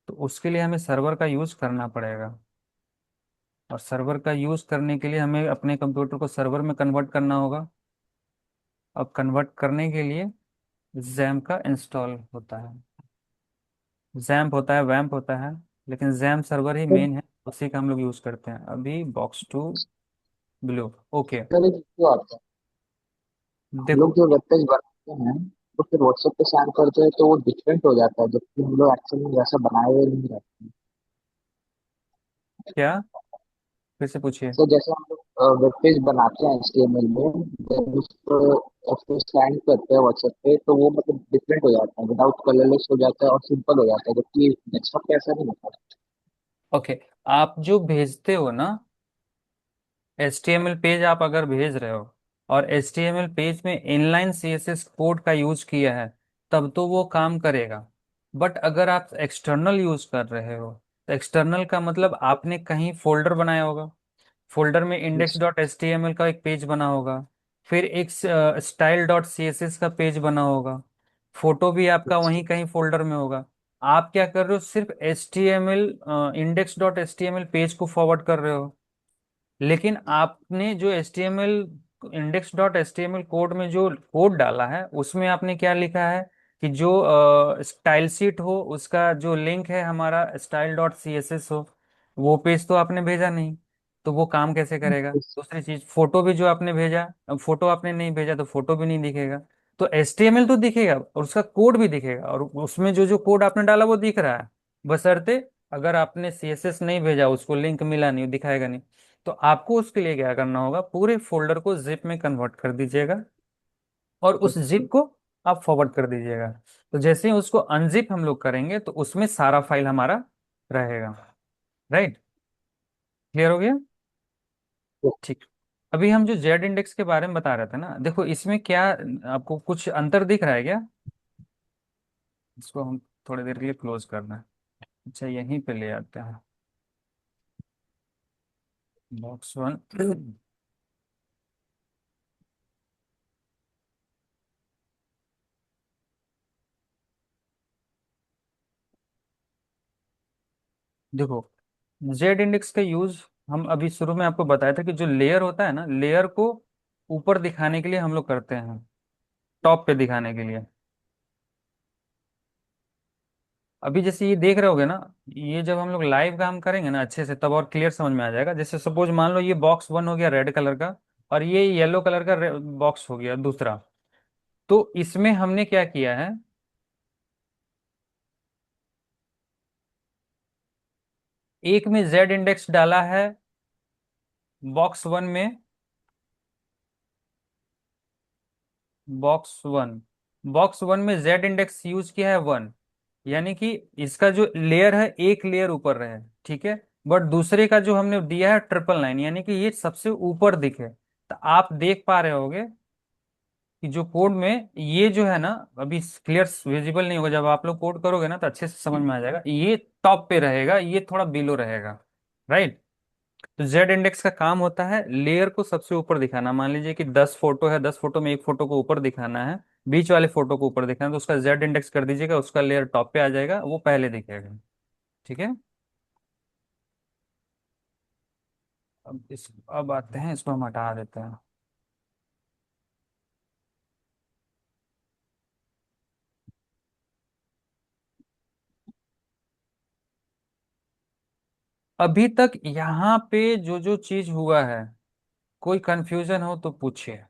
तो उसके लिए हमें सर्वर का यूज करना पड़ेगा। और सर्वर का यूज करने के लिए हमें अपने कंप्यूटर को सर्वर में कन्वर्ट करना होगा। अब कन्वर्ट करने के लिए जैम का इंस्टॉल होता है। जैम्प होता है, वैम्प होता है, लेकिन जैम सर्वर ही मेन है, उसी का हम लोग यूज करते हैं अभी। Box to blue. Okay. Sir एक इश्यू आता है। हम लोग देखो जो वेब पेज बनाते हैं तो फिर व्हाट्सएप पे सेंड करते हैं तो वो डिफरेंट हो जाता है, जबकि हम लोग एक्चुअली में वैसा बनाए हुए नहीं रहते हैं। क्या, फिर से पूछिए। सर जैसे हम लोग वेब पेज बनाते हैं HTML में, जब उसको सेंड करते हैं व्हाट्सएप पे तो वो मतलब डिफरेंट हो जाता है, विदाउट कलरलेस हो जाता है और सिंपल हो जाता है, जबकि डेस्कटॉप पे ऐसा नहीं होता। ओके, आप जो भेजते हो ना, HTML पेज आप अगर भेज रहे हो, और HTML पेज में इनलाइन CSS कोड का यूज किया है, तब तो वो काम करेगा। बट अगर आप एक्सटर्नल यूज कर रहे हो, तो एक्सटर्नल का मतलब आपने कहीं फोल्डर बनाया होगा, फोल्डर में index yes. Dot H T M L का एक पेज बना होगा, फिर एक style dot C S S का पेज बना होगा, फोटो भी आपका वहीं कहीं फोल्डर में होगा। आप क्या कर रहे हो, सिर्फ HTML index dot H T M L page को फॉरवर्ड कर रहे हो। लेकिन आपने जो HTML index dot H T M L code में जो कोड डाला है, उसमें आपने क्या लिखा है कि जो स्टाइल शीट हो उसका जो लिंक है हमारा style dot C S S हो, वो पेज तो आपने भेजा नहीं। तो वो काम कैसे करेगा? दूसरी चीज, फोटो भी जो आपने भेजा, अब फोटो आपने नहीं भेजा तो फोटो भी नहीं दिखेगा। तो HTML तो दिखेगा और उसका कोड भी दिखेगा, और उसमें जो जो कोड आपने डाला वो दिख रहा है, बशर्ते अगर आपने CSS नहीं भेजा, उसको लिंक मिला नहीं, दिखाएगा नहीं। तो आपको उसके लिए क्या करना होगा, पूरे फोल्डर को जिप में कन्वर्ट कर दीजिएगा, और उस जिप को आप फॉरवर्ड कर दीजिएगा। तो जैसे ही उसको अनजिप हम लोग करेंगे, तो उसमें सारा फाइल हमारा रहेगा। राइट, क्लियर हो गया? ठीक। अभी हम जो जेड इंडेक्स के बारे में बता रहे थे ना, देखो इसमें क्या, आपको कुछ अंतर दिख रहा है क्या? इसको हम थोड़ी देर के लिए क्लोज करना है। अच्छा, यहीं पे ले आते हैं बॉक्स वन। देखो, जेड इंडेक्स का यूज हम अभी शुरू में आपको बताया था कि जो लेयर होता है ना, लेयर को ऊपर दिखाने के लिए हम लोग करते हैं, टॉप पे दिखाने के लिए। अभी जैसे ये देख रहे होगे ना, ये जब हम लोग लाइव काम करेंगे ना अच्छे से, तब और क्लियर समझ में आ जाएगा। जैसे सपोज मान लो ये बॉक्स वन हो गया रेड कलर का, और ये येलो कलर का बॉक्स हो गया दूसरा। तो इसमें हमने क्या किया है, एक में जेड इंडेक्स डाला है बॉक्स वन में, बॉक्स वन बॉक्स वन में जेड इंडेक्स यूज किया है 1, यानी कि इसका जो लेयर है एक लेयर ऊपर रहे, ठीक है। बट दूसरे का जो हमने दिया है 999, यानी कि ये सबसे ऊपर दिखे। तो आप देख पा रहे होगे कि जो कोड में ये जो है ना, अभी क्लियर विजिबल नहीं होगा, जब आप लोग कोड करोगे ना तो अच्छे से समझ में आ जाएगा, ये टॉप पे रहेगा, ये थोड़ा बिलो रहेगा। राइट। तो जेड इंडेक्स का काम होता है लेयर को सबसे ऊपर दिखाना। मान लीजिए कि 10 फोटो है, 10 फोटो में एक फोटो को ऊपर दिखाना है, बीच वाले फोटो को ऊपर दिखाना है, तो उसका जेड इंडेक्स कर दीजिएगा, उसका लेयर टॉप पे आ जाएगा, वो पहले दिखेगा। ठीक है। अब आते हैं, इसको हम हटा देते हैं। अभी तक यहाँ पे जो जो चीज हुआ है, कोई कंफ्यूजन हो तो पूछिए।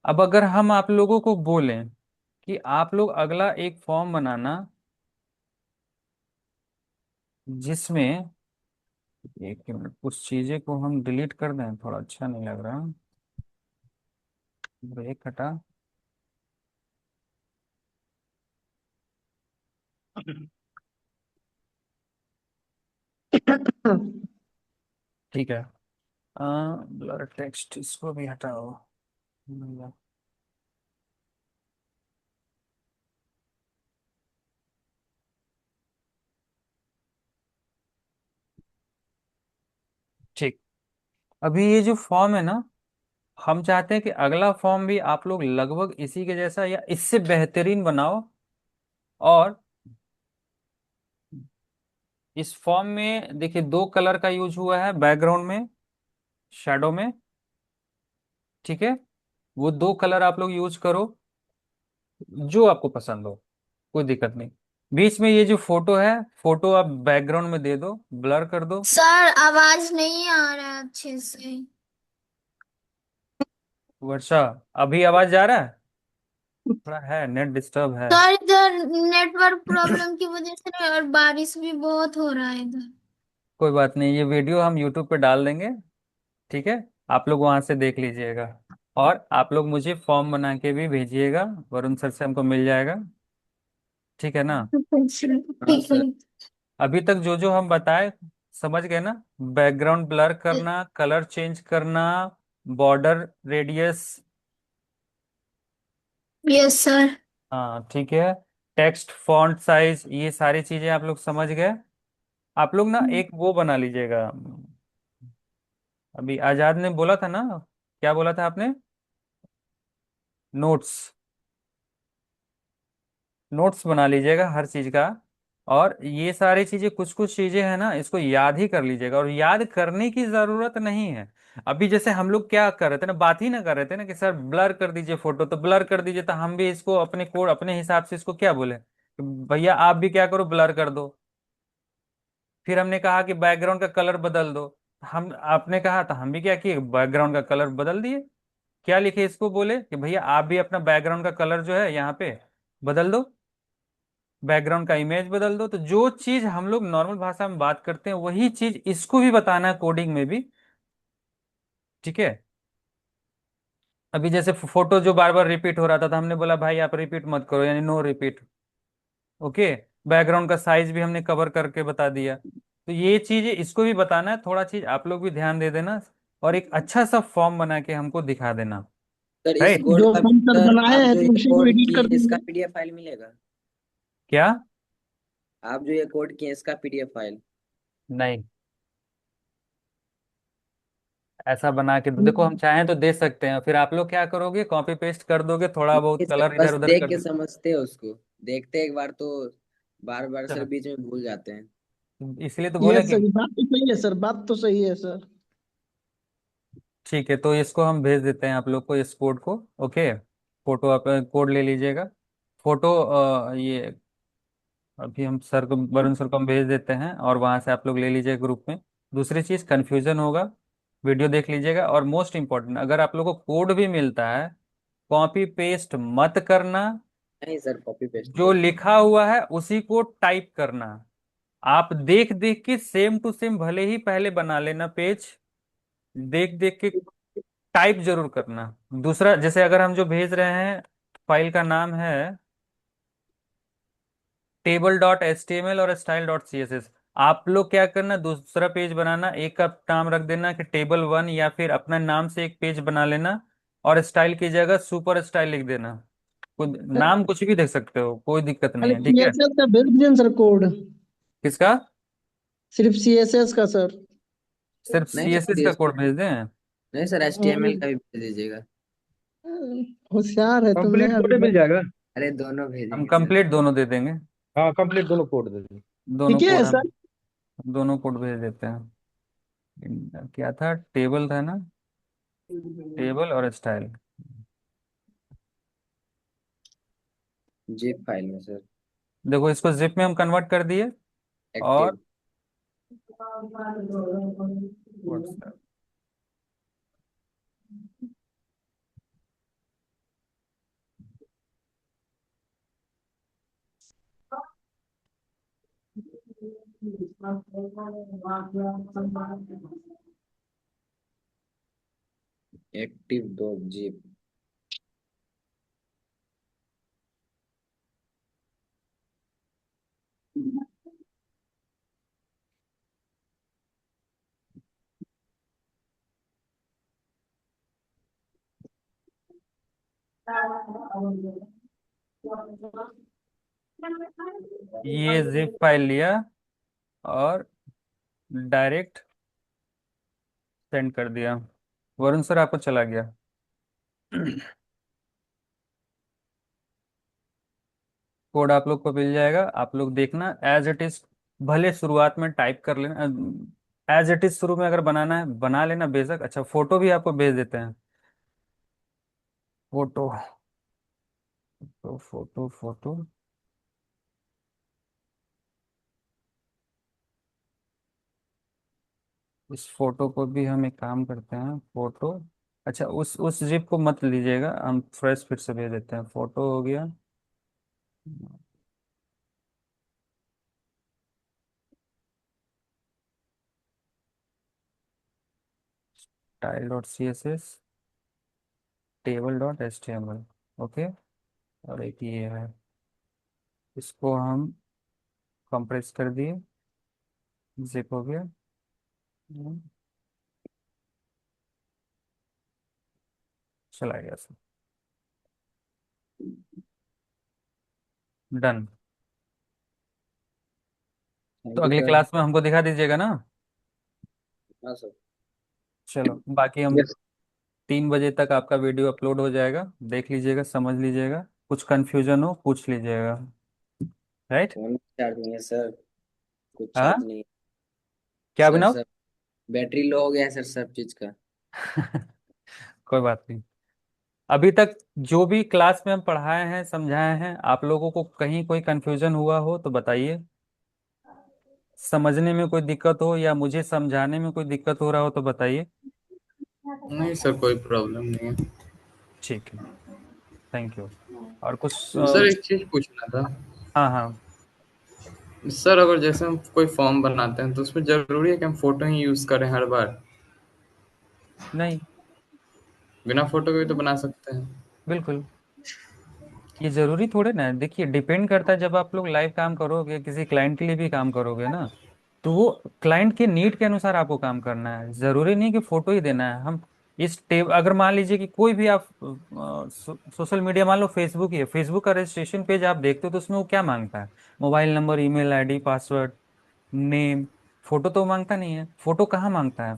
अब अगर हम आप लोगों को बोलें कि आप लोग अगला एक फॉर्म बनाना, जिसमें, एक मिनट, कुछ चीजें को हम डिलीट कर दें, थोड़ा अच्छा नहीं लग रहा। ब्रेक हटा। ठीक है। ब्लर टेक्स्ट इसको भी हटाओ। ठीक। अभी ये जो फॉर्म है ना, हम चाहते हैं कि अगला फॉर्म भी आप लोग लगभग इसी के जैसा या इससे बेहतरीन बनाओ। और इस फॉर्म में देखिए 2 कलर का यूज हुआ है बैकग्राउंड में, शैडो में। ठीक है, वो 2 कलर आप लोग यूज करो जो आपको पसंद हो, कोई दिक्कत नहीं। बीच में ये जो फोटो है, फोटो आप बैकग्राउंड में दे दो, ब्लर कर दो। सर आवाज नहीं आ रहा है अच्छे से। वर्षा, अभी आवाज जा रहा है? थोड़ा है, नेट डिस्टर्ब है। सर इधर नेटवर्क प्रॉब्लम की वजह से और बारिश भी बहुत हो रहा है इधर। कोई बात नहीं, ये वीडियो हम यूट्यूब पे डाल देंगे। ठीक है, आप लोग वहां से देख लीजिएगा। और आप लोग मुझे फॉर्म बना के भी भेजिएगा, वरुण सर से हमको मिल जाएगा। ठीक है ना? हाँ ठीक है। सर। अभी तक जो जो हम बताए समझ गए ना? बैकग्राउंड ब्लर करना, कलर चेंज करना, बॉर्डर रेडियस। Yes sir. हाँ ठीक है। टेक्स्ट फॉन्ट साइज, ये सारी चीजें आप लोग समझ गए। आप लोग ना एक वो बना लीजिएगा। अभी आजाद ने बोला था ना, क्या बोला था आपने? नोट्स। नोट्स बना लीजिएगा हर चीज का। और ये सारी चीजें, कुछ कुछ चीजें हैं ना, इसको याद ही कर लीजिएगा, और याद करने की जरूरत नहीं है। अभी जैसे हम लोग क्या कर रहे थे ना, बात ही ना कर रहे थे ना कि सर ब्लर कर दीजिए फोटो, तो ब्लर कर दीजिए, तो हम भी इसको अपने कोड अपने हिसाब से इसको क्या बोले कि भैया आप भी क्या करो, ब्लर कर दो। फिर हमने कहा कि बैकग्राउंड का कलर बदल दो। हम आपने कहा तो हम भी क्या किए, बैकग्राउंड का कलर बदल दिए। क्या लिखे इसको, बोले कि भैया आप भी अपना बैकग्राउंड का कलर जो है यहाँ पे बदल दो, बैकग्राउंड का इमेज बदल दो। तो जो चीज हम लोग नॉर्मल भाषा में बात करते हैं वही चीज इसको भी बताना है कोडिंग में भी। ठीक है। अभी जैसे फोटो जो बार बार रिपीट हो रहा था तो हमने बोला भाई आप रिपीट मत करो, यानी नो रिपीट। ओके। बैकग्राउंड का साइज भी हमने कवर करके बता दिया। तो ये चीज इसको भी बताना है, थोड़ा चीज आप लोग भी ध्यान दे देना। और एक अच्छा सा फॉर्म बना के हमको दिखा देना। सर इस राइट? कोड जो का हम सर सर बनाए आप हैं जो तो ये उसी को कोड एडिट की कर इसका देंगे। पीडीएफ फाइल मिलेगा? क्या? आप जो ये कोड किए इसका पीडीएफ फाइल? नहीं, ऐसा बना के देखो, हम चाहें तो दे सकते हैं, फिर आप लोग क्या करोगे, कॉपी पेस्ट कर दोगे, थोड़ा बहुत नहीं सर, कलर बस इधर उधर देख कर के दो। समझते हैं उसको। देखते एक बार तो बार बार सर चलो, बीच में भूल जाते हैं। इसलिए तो ये बोले कि सही बात तो सही है सर, बात तो सही है सर। ठीक है, तो इसको हम भेज देते हैं आप लोग को, इस कोड को। ओके, फोटो आप कोड ले लीजिएगा। फोटो ये अभी हम सर को, वरुण सर को हम भेज देते हैं, और वहां से आप लोग ले लीजिए ग्रुप में। दूसरी चीज, कंफ्यूजन होगा, वीडियो देख लीजिएगा। और मोस्ट इंपॉर्टेंट, अगर आप लोग को कोड भी मिलता है, कॉपी पेस्ट मत करना। नहीं सर, कॉपी पेस्ट जो नहीं। लिखा हुआ है उसी को टाइप करना। आप देख देख के सेम टू सेम भले ही पहले बना लेना पेज, देख देख के टाइप जरूर करना। दूसरा, जैसे अगर हम जो भेज रहे हैं, फाइल का नाम है table.html और style.css। आप लोग क्या करना, दूसरा पेज बनाना, एक का नाम रख देना कि टेबल 1, या फिर अपना नाम से एक पेज बना लेना। और स्टाइल की जगह सुपर स्टाइल लिख देना। नाम कुछ भी देख सकते हो, कोई दिक्कत नहीं खाली है। ठीक है? सीएसएस का भेज दीजिए सर कोड। किसका? सिर्फ सीएसएस का सर। सिर्फ नहीं सर, सीएसएस का कोड भेज दें? नहीं सर, एचटीएमएल का भी भेज दीजिएगा। होशियार है तुमने कंप्लीट अभी कोड मिल जाएगा। अरे दोनों हम भेजेंगे सर। कंप्लीट दोनों दे देंगे। हाँ, कंप्लीट दोनों कोड दे दीजिए। दोनों ठीक है कोड हम सर। दोनों कोड भेज देते हैं। क्या था, टेबल था ना? टेबल और स्टाइल। जिप फाइल में सर। देखो, इसको जिप में हम कन्वर्ट कर दिए। और active. WhatsApp। Active dot zip. ये जिप फाइल लिया और डायरेक्ट सेंड कर दिया। वरुण सर आपको चला गया। कोड आप लोग को मिल जाएगा, आप लोग देखना एज इट इज। भले शुरुआत में टाइप कर लेना, एज इट इज शुरू में अगर बनाना है बना लेना बेशक। अच्छा, फोटो भी आपको भेज देते हैं। फोटो तो फोटो फोटो इस फोटो को भी हम एक काम करते हैं, फोटो। अच्छा, उस जिप को मत लीजिएगा, हम फ्रेश फिर से भेज देते हैं। फोटो हो गया। Tile dot C S S, table dot H T M L. Okay, और एक ये है, इसको हम कंप्रेस कर दिए, जिप हो गया। चला गया सर, डन। तो थैंक यू अगली सर। क्लास में हमको दिखा दीजिएगा ना। हाँ सर। चलो, बाकी हम यस 3 बजे तक आपका वीडियो अपलोड हो जाएगा, देख लीजिएगा, समझ लीजिएगा, कुछ कंफ्यूजन हो पूछ लीजिएगा। राइट। फोन में चार्ज नहीं है सर, कुछ चार्ज हाँ, नहीं है। क्या सर बनाओ? सर बैटरी लो हो गया है सर सब चीज का। कोई बात नहीं। अभी तक जो भी क्लास में हम पढ़ाए हैं समझाए हैं, आप लोगों को कहीं कोई कंफ्यूजन हुआ हो तो बताइए। समझने में कोई दिक्कत हो या मुझे समझाने में कोई दिक्कत हो रहा हो तो बताइए। नहीं सर, कोई प्रॉब्लम नहीं है। ठीक है, थैंक यू। और कुछ सर एक चीज पूछना था। हाँ हाँ। सर अगर जैसे हम कोई फॉर्म बनाते हैं तो उसमें जरूरी है कि हम फोटो ही यूज करें हर बार? नहीं, बिना फोटो के भी तो बना सकते हैं। बिल्कुल। ये जरूरी थोड़े ना है। देखिए, डिपेंड करता है, जब आप लोग लाइव काम करोगे, किसी क्लाइंट के लिए भी काम करोगे ना, तो वो क्लाइंट के नीड के अनुसार आपको काम करना है। जरूरी नहीं कि फोटो ही देना है। हम इस टेब अगर मान लीजिए कि कोई भी आप सोशल मीडिया, मान लो फेसबुक ही है, फेसबुक का रजिस्ट्रेशन पेज आप देखते हो तो उसमें वो क्या मांगता है? Mobile number, email ID, password, name. Photo तो मांगता नहीं है। फोटो कहाँ मांगता है?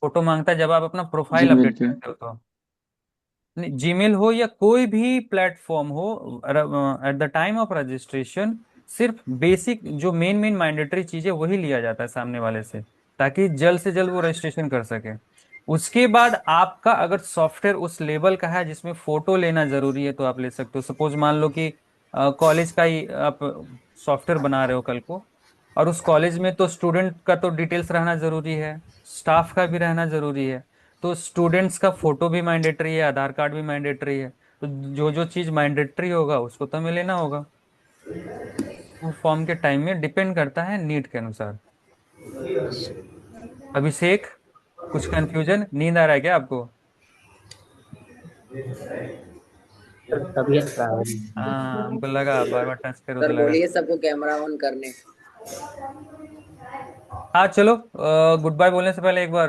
फोटो मांगता है जब आप अपना प्रोफाइल जीमेल अपडेट पे। करते हो तो। नहीं, जीमेल हो या कोई भी प्लेटफॉर्म हो, at the time of registration सिर्फ बेसिक जो मेन मेन मैंडेटरी चीजें वही लिया जाता है सामने वाले से, ताकि जल्द से जल्द वो रजिस्ट्रेशन कर सके। उसके बाद आपका अगर सॉफ्टवेयर उस लेवल का है जिसमें फोटो लेना जरूरी है तो आप ले सकते हो। सपोज मान लो कि कॉलेज का ही आप सॉफ्टवेयर बना रहे हो कल को, और उस कॉलेज में तो स्टूडेंट का तो डिटेल्स रहना जरूरी है, स्टाफ का भी रहना जरूरी है। तो स्टूडेंट्स का फोटो भी मैंडेटरी है, आधार कार्ड भी मैंडेटरी है। तो जो जो चीज़ मैंडेटरी होगा उसको तो हमें लेना होगा। वो फॉर्म के टाइम में डिपेंड करता है, नीड के अनुसार। अभिषेक, कुछ कंफ्यूजन, नींद आ रहा है क्या आपको? तबीयत खराब है। हाँ, हमको लगा बार बार टच करो तो सर लगा। बोलिए सबको कैमरा ऑन करने। हाँ चलो, गुड बाय बोलने से पहले एक बार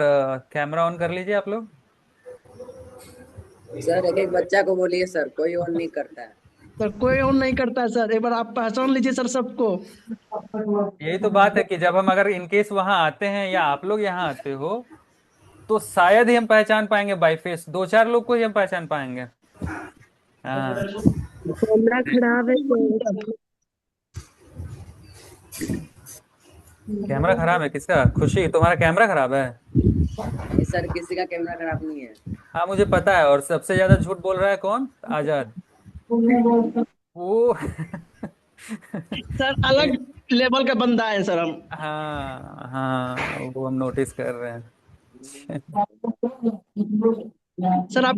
कैमरा ऑन कर लीजिए आप लोग। सर एक एक बच्चा को बोलिए सर, कोई ऑन नहीं करता है। सर कोई ऑन नहीं करता है सर, एक बार आप पहचान लीजिए सर सबको। यही तो बात है कि जब हम अगर इनकेस वहां आते हैं या आप लोग यहाँ आते हो तो शायद ही हम पहचान पाएंगे बाई फेस, 2-4 लोग को ही हम पहचान पाएंगे। हाँ। कैमरा खराब है कैमरा खराब है किसका? खुशी, तुम्हारा कैमरा खराब है? नहीं सर, किसी का कैमरा खराब नहीं है। हाँ मुझे पता है। और सबसे ज्यादा झूठ बोल रहा है कौन? आजाद। वो सर अलग लेवल का बंदा है सर हम। हाँ हाँ, वो हम नोटिस कर रहे हैं। सर आप